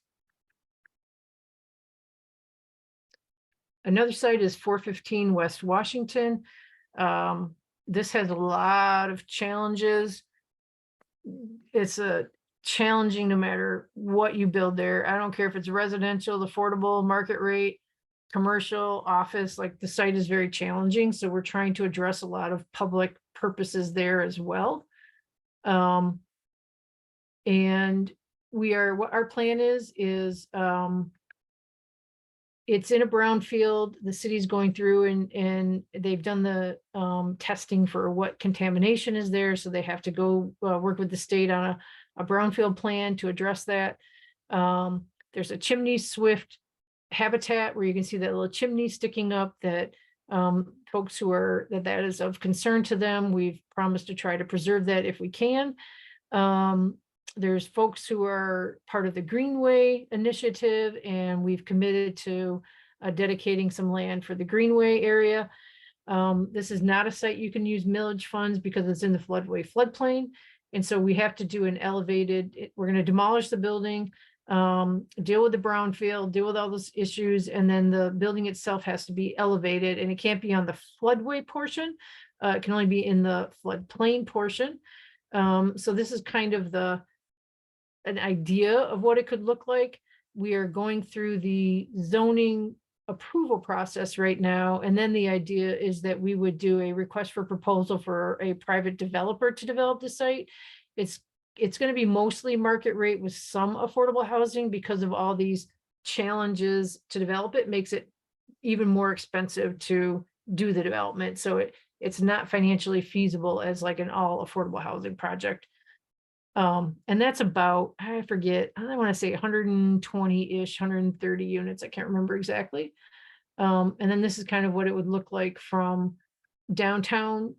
Another site is 415 West Washington. This has a lot of challenges. It's challenging no matter what you build there. I don't care if it's residential, affordable, market rate, commercial, office, like the site is very challenging. So we're trying to address a lot of public purposes there as well. And what our plan is it's in a brownfield. The city's going through and they've done the testing for what contamination is there. So they have to go work with the state on a brownfield plan to address that. There's a chimney swift habitat where you can see that little chimney sticking up that folks who are, that is of concern to them. We've promised to try to preserve that if we can. There's folks who are part of the Greenway initiative, and we've committed to dedicating some land for the Greenway area. This is not a site you can use millage funds because it's in the floodplain. And so we have to do an elevated, we're going to demolish the building, deal with the brownfield, deal with all those issues, and then the building itself has to be elevated, and it can't be on the floodway portion. It can only be in the floodplain portion. So this is kind of an idea of what it could look like. We are going through the zoning approval process right now. And then the idea is that we would do a request for proposal for a private developer to develop the site. It's going to be mostly market rate with some affordable housing because of all these challenges to develop it. Makes it even more expensive to do the development. So it's not financially feasible as like an all affordable housing project. And that's about, I forget, I want to say 120-ish, 130 units. I can't remember exactly. And then this is kind of what it would look like from downtown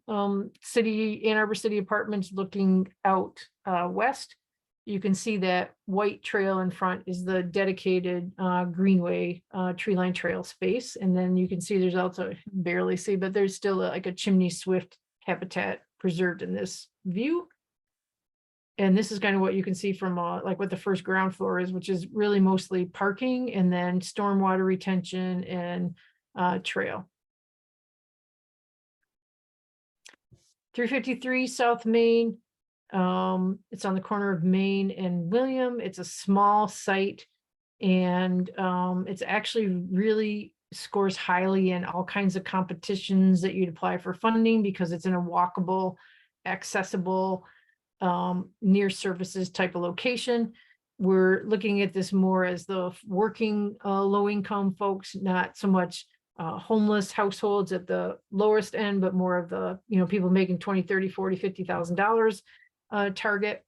city, Ann Arbor City Apartments looking out west. You can see that white trail in front is the dedicated Greenway tree line trail space. And then you can see there's also, barely see, but there's still like a chimney swift habitat preserved in this view. And this is kind of what you can see from like what the first ground floor is, which is really mostly parking and then stormwater retention and trail. 353 South Main. It's on the corner of Main and William. It's a small site, and it's actually really scores highly in all kinds of competitions that you'd apply for funding because it's in a walkable, accessible, near services type of location. We're looking at this more as the working low-income folks, not so much homeless households at the lowest end, but more of the, people making $20,000, $30,000, $40,000, $50,000 target.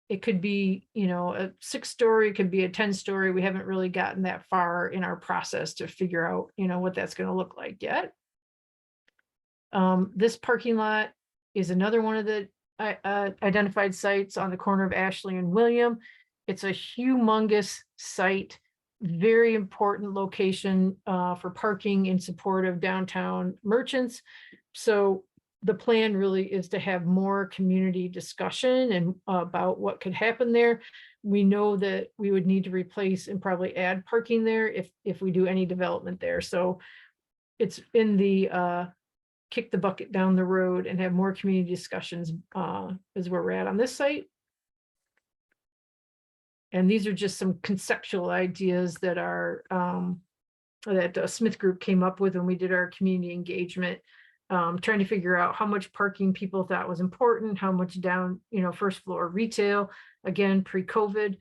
It could be, a 6-story, it could be a 10-story. We haven't really gotten that far in our process to figure out, what that's going to look like yet. This parking lot is another one of the identified sites on the corner of Ashley and William. It's a humongous site, very important location for parking in support of downtown merchants. So the plan really is to have more community discussion and about what could happen there. We know that we would need to replace and probably add parking there if we do any development there. So it's in the kick the bucket down the road and have more community discussions is where we're at on this site. And these are just some conceptual ideas that are that Smith Group came up with when we did our community engagement, trying to figure out how much parking people thought was important, how much down, first floor retail, again, pre-COVID,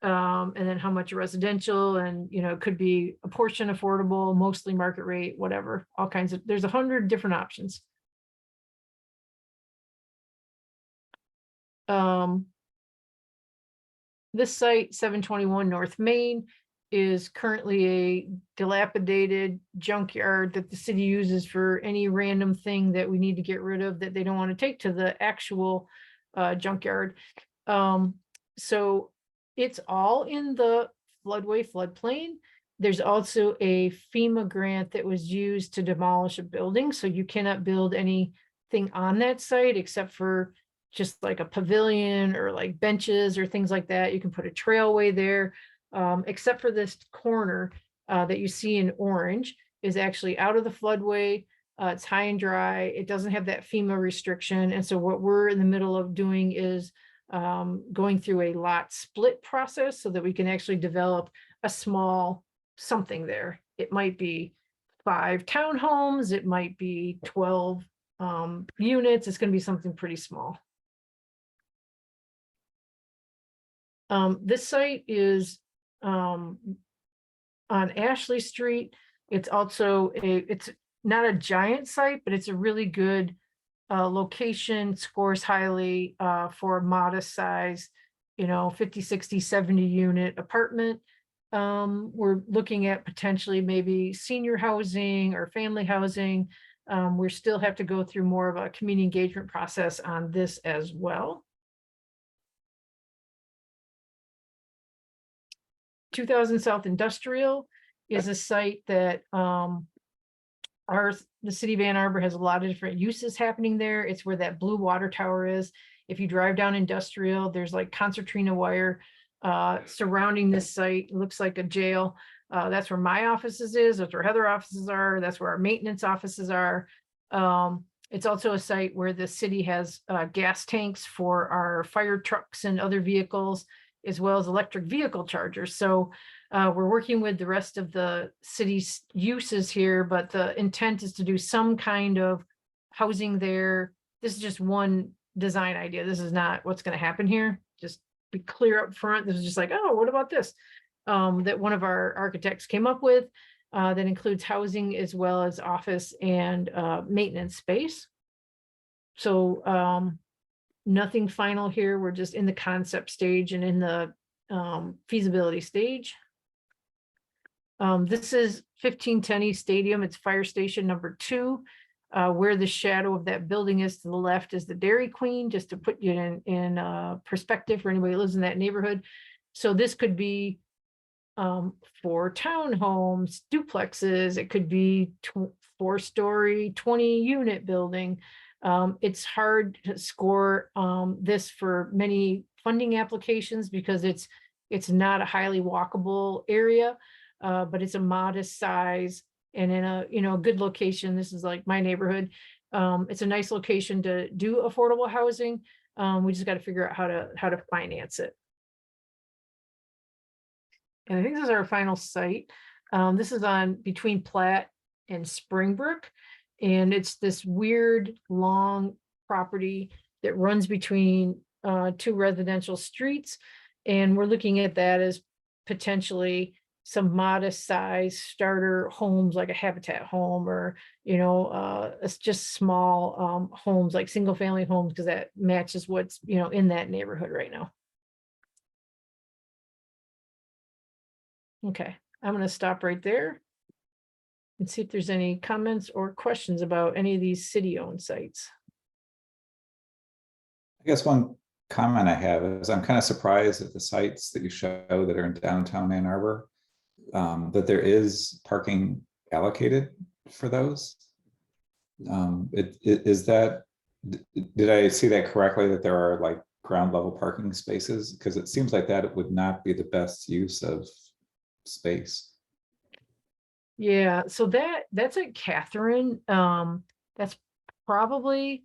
and then how much residential, and, it could be a portion affordable, mostly market rate, whatever, all kinds of, there's 100 different options. This site, 721 North Main, is currently a dilapidated junkyard that the city uses for any random thing that we need to get rid of that they don't want to take to the actual junkyard. So it's all in the floodplain. There's also a FEMA grant that was used to demolish a building, so you cannot build anything on that site except for just like a pavilion or like benches or things like that. You can put a trailway there, except for this corner that you see in orange is actually out of the floodway. It's high and dry. It doesn't have that FEMA restriction. And so what we're in the middle of doing is going through a lot split process so that we can actually develop a small something there. It might be 5 townhomes. It might be 12 units. It's going to be something pretty small. This site is on Ashley Street. It's also it's not a giant site, but it's a really good location, scores highly for a modest size, 50, 60, 70 unit apartment. We're looking at potentially maybe senior housing or family housing. We still have to go through more of a community engagement process on this as well. 2000 South Industrial is a site that the city of Ann Arbor has a lot of different uses happening there. It's where that blue water tower is. If you drive down Industrial, there's like concertina wire surrounding this site. It looks like a jail. That's where my offices is. That's where Heather offices are. That's where our maintenance offices are. It's also a site where the city has gas tanks for our fire trucks and other vehicles, as well as electric vehicle chargers. So we're working with the rest of the city's uses here, but the intent is to do some kind of housing there. This is just one design idea. This is not what's going to happen here. Just be clear up front. This is just like, oh, what about this? That one of our architects came up with that includes housing as well as office and maintenance space. So nothing final here. We're just in the concept stage and in the feasibility stage. This is 1510 East Stadium. It's fire station number 2. Where the shadow of that building is to the left is the Dairy Queen, just to put you in perspective for anybody who lives in that neighborhood. So this could be 4 townhomes, duplexes. It could be 4-story, 20-unit building. It's hard to score this for many funding applications because it's not a highly walkable area, but it's a modest size and in a good location. This is like my neighborhood. It's a nice location to do affordable housing. We just got to figure out how to finance it. And I think this is our final site. This is on between Platt and Springbrook. And it's this weird long property that runs between 2 residential streets. And we're looking at that as potentially some modest size starter homes, like a Habitat home, or, it's just small homes, like single family homes, because that matches what's, in that neighborhood right now. Okay, I'm going to stop right there and see if there's any comments or questions about any of these city-owned sites. I guess one comment I have is I'm kind of surprised at the sites that you show that are in downtown Ann Arbor, that there is parking allocated for those. Is that, did I see that correctly, that there are like ground level parking spaces? Because it seems like that it would not be the best use of space. Yeah, so that's at Catherine. That's probably,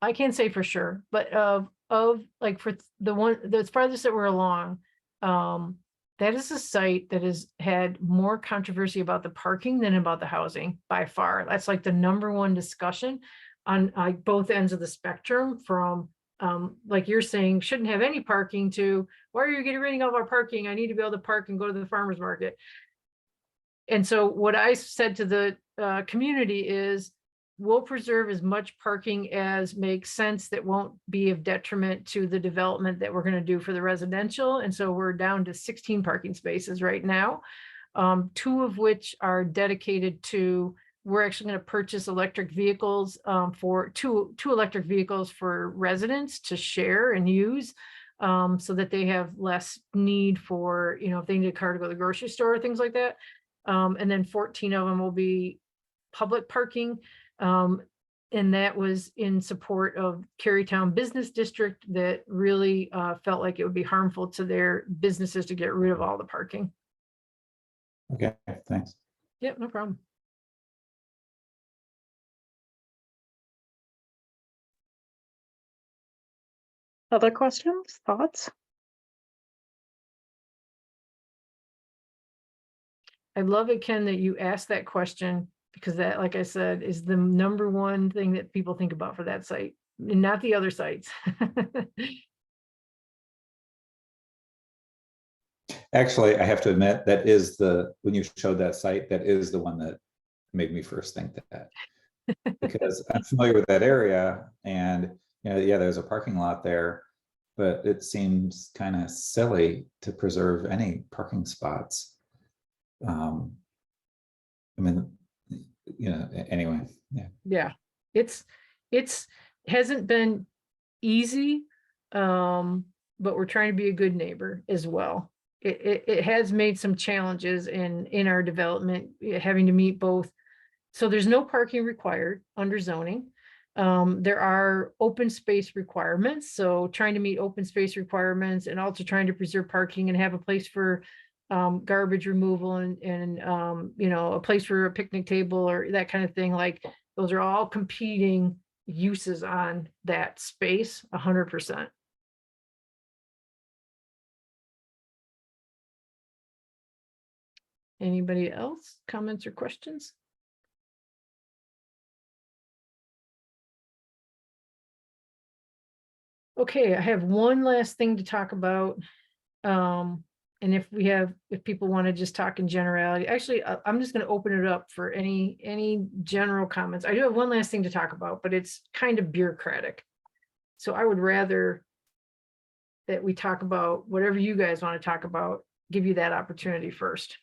I can't say for sure, but of like for the one that's farthest that we're along, that is a site that has had more controversy about the parking than about the housing by far. That's like the #1 discussion on like both ends of the spectrum, from like you're saying, shouldn't have any parking, to why are you getting rid of our parking? I need to be able to park and go to the farmer's market. And so what I said to the community is, we'll preserve as much parking as makes sense that won't be of detriment to the development that we're going to do for the residential. And so we're down to 16 parking spaces right now, 2 of which are dedicated to, we're actually going to purchase electric vehicles for two electric vehicles for residents to share and use, so that they have less need for, if they need a car to go to the grocery store or things like that. And then 14 of them will be public parking. And that was in support of Carytown Business District, that really felt like it would be harmful to their businesses to get rid of all the parking. Okay, thanks. Yep, no problem. Other questions, thoughts? I love it, Ken, that you asked that question, because that, like I said, is the #1 thing that people think about for that site, and not the other sites. Actually, I have to admit, that is when you showed that site, that is the one that made me first think that. Because I'm familiar with that area, and yeah, there's a parking lot there, but it seems kind of silly to preserve any parking spots. I mean, anyway, yeah. Yeah, it's hasn't been easy, but we're trying to be a good neighbor as well. It has made some challenges in our development, having to meet both. So there's no parking required under zoning. There are open space requirements, so trying to meet open space requirements and also trying to preserve parking and have a place for garbage removal and a place for a picnic table or that kind of thing. Like, those are all competing uses on that space 100%. Anybody else, comments or questions? Okay, I have one last thing to talk about. And if people want to just talk in generality, actually, I'm just going to open it up for any general comments. I do have one last thing to talk about, but it's kind of bureaucratic. So I would rather that we talk about whatever you guys want to talk about, give you that opportunity first.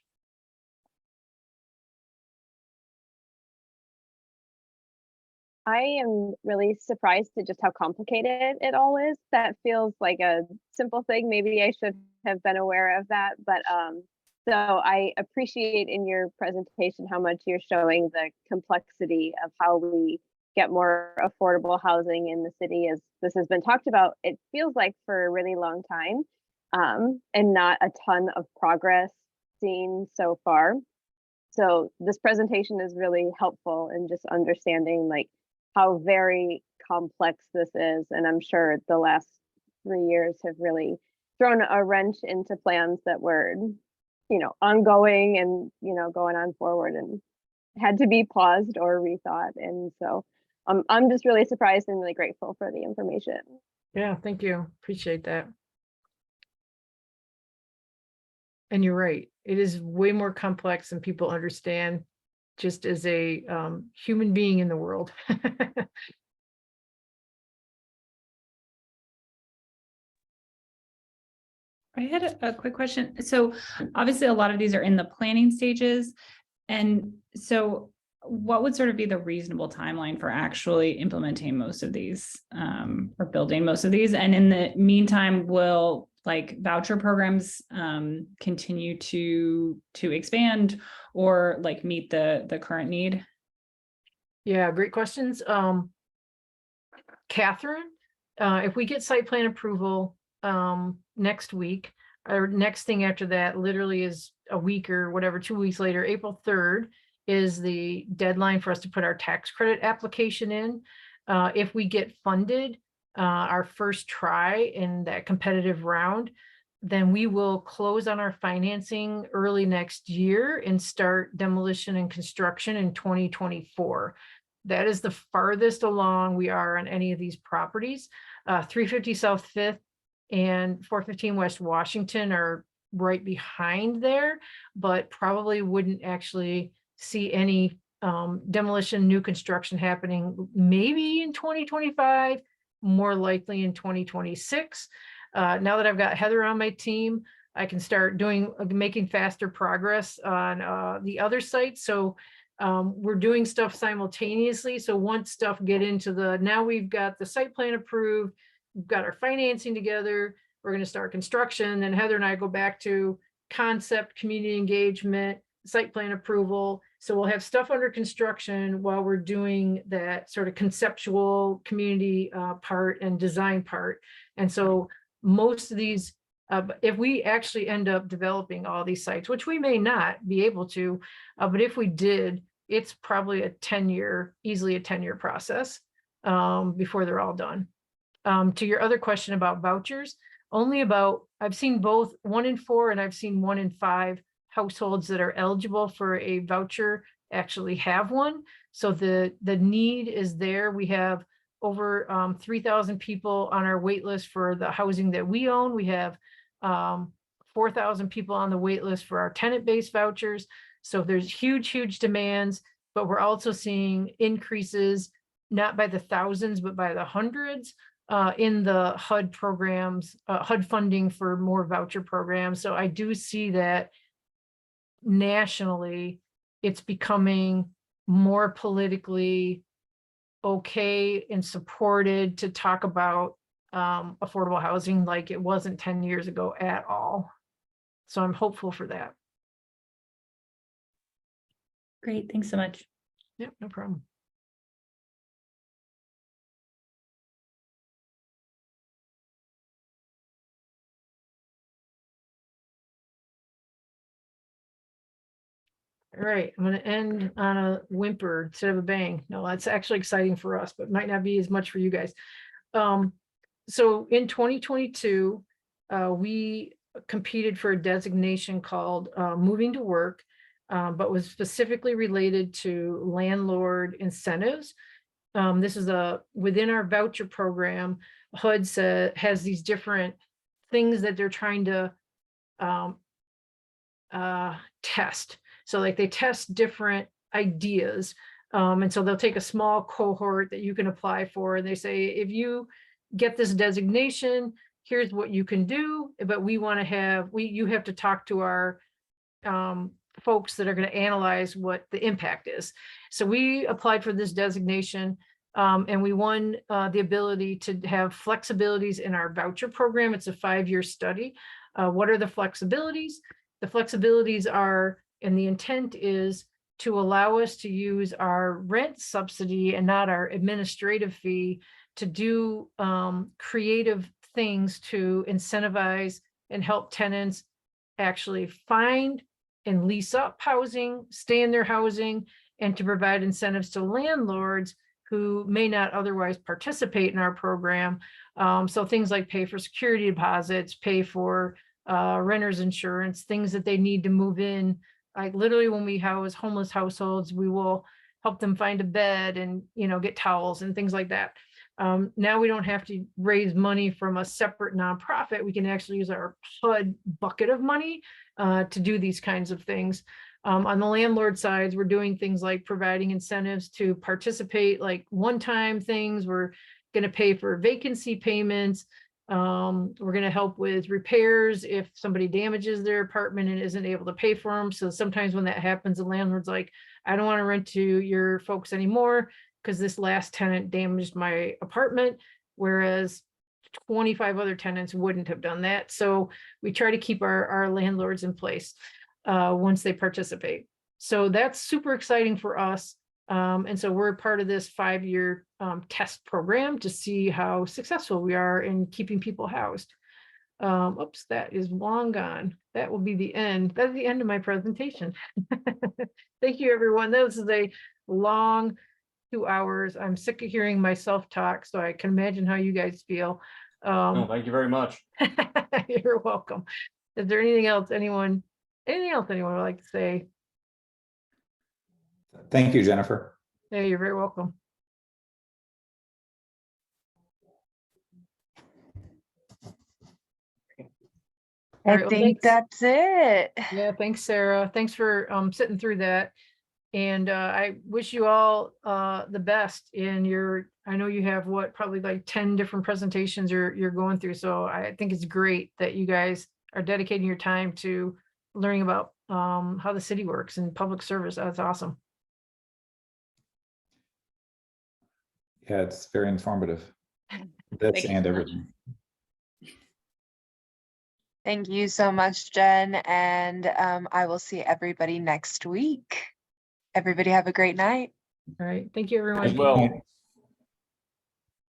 I am really surprised at just how complicated it all is. That feels like a simple thing. Maybe I should have been aware of that, but so I appreciate in your presentation how much you're showing the complexity of how we get more affordable housing in the city, as this has been talked about. It feels like for a really long time, and not a ton of progress seen so far. So this presentation is really helpful in just understanding like how very complex this is. And I'm sure the last 3 years have really thrown a wrench into plans that were, ongoing and, going on forward and had to be paused or rethought. And so I'm just really surprised and really grateful for the information. Yeah, thank you. Appreciate that. And you're right. It is way more complex than people understand, just as a human being in the world. I had a quick question. So obviously a lot of these are in the planning stages. And so what would sort of be the reasonable timeline for actually implementing most of these or building most of these? And in the meantime, will like voucher programs continue to expand or like meet the current need? Yeah, great questions. Catherine, if we get site plan approval, next week, or next thing after that, literally is a week or whatever, 2 weeks later, April 3rd is the deadline for us to put our tax credit application in. If we get funded, our first try in that competitive round, then we will close on our financing early next year and start demolition and construction in 2024. That is the farthest along we are on any of these properties. 350 South Fifth and 415 West Washington are right behind there, but probably wouldn't actually see any demolition, new construction happening maybe in 2025, more likely in 2026. Now that I've got Heather on my team, I can start making faster progress on the other sites. So we're doing stuff simultaneously. So once stuff get into now we've got the site plan approved, we've got our financing together, we're going to start construction. Then Heather and I go back to concept, community engagement, site plan approval. So we'll have stuff under construction while we're doing that sort of conceptual community part and design part. And so most of these, if we actually end up developing all these sites, which we may not be able to, but if we did, it's probably easily a 10-year process before they're all done. To your other question about vouchers, I've seen both 1 in 4 and I've seen 1 in 5 households that are eligible for a voucher actually have one. So the need is there. We have over 3,000 people on our wait list for the housing that we own. We have 4,000 people on the wait list for our tenant-based vouchers. So there's huge demands, but we're also seeing increases, not by the thousands, but by the hundreds in the HUD programs, HUD funding for more voucher programs. So I do see that nationally, it's becoming more politically okay and supported to talk about affordable housing like it wasn't 10 years ago at all. So I'm hopeful for that. Great, thanks so much. Yep, no problem. All right, I'm going to end on a whimper instead of a bang. No, that's actually exciting for us, but might not be as much for you guys. So in 2022, we competed for a designation called Moving to Work, but was specifically related to landlord incentives. This is within our voucher program. HUD has these different things that they're trying to test. So like they test different ideas. And so they'll take a small cohort that you can apply for. And they say, if you get this designation, here's what you can do. But we want to you have to talk to our folks that are going to analyze what the impact is. So we applied for this designation and we won the ability to have flexibilities in our voucher program. It's a 5-year study. What are the flexibilities? The flexibilities are, and the intent is to allow us to use our rent subsidy and not our administrative fee to do creative things to incentivize and help tenants actually find and lease up housing, stay in their housing, and to provide incentives to landlords who may not otherwise participate in our program. So things like pay for security deposits, pay for renters insurance, things that they need to move in. Like literally when we house homeless households, we will help them find a bed and, get towels and things like that. Now we don't have to raise money from a separate nonprofit. We can actually use our HUD bucket of money to do these kinds of things. On the landlord sides, we're doing things like providing incentives to participate, like one-time things. We're going to pay for vacancy payments. We're going to help with repairs if somebody damages their apartment and isn't able to pay for them. So sometimes when that happens, the landlord's like, I don't want to rent to your folks anymore because this last tenant damaged my apartment, whereas 25 other tenants wouldn't have done that. So we try to keep our landlords in place once they participate. So that's super exciting for us. And so we're part of this 5-year test program to see how successful we are in keeping people housed. Oops, that is long gone. That will be the end. That's the end of my presentation. Thank you, everyone. This is a long 2 hours. I'm sick of hearing myself talk, so I can imagine how you guys feel. No, thank you very much. You're welcome. Is there anything else anyone would like to say? Thank you, Jennifer. Hey, you're very welcome. All right, I well, think thanks. that's it. Yeah, thanks, Sarah. Thanks for sitting through that. And I wish you all the best in your, I know you have probably like 10 different presentations you're going through. So I think it's great that you guys are dedicating your time to learning about how the city works and public service. That's awesome. Yeah, it's very informative. This Thank you and so much. everything. Thank you so much, Jen. And I will see everybody next week. Everybody have a great night. All right. Thank you, everyone. As well.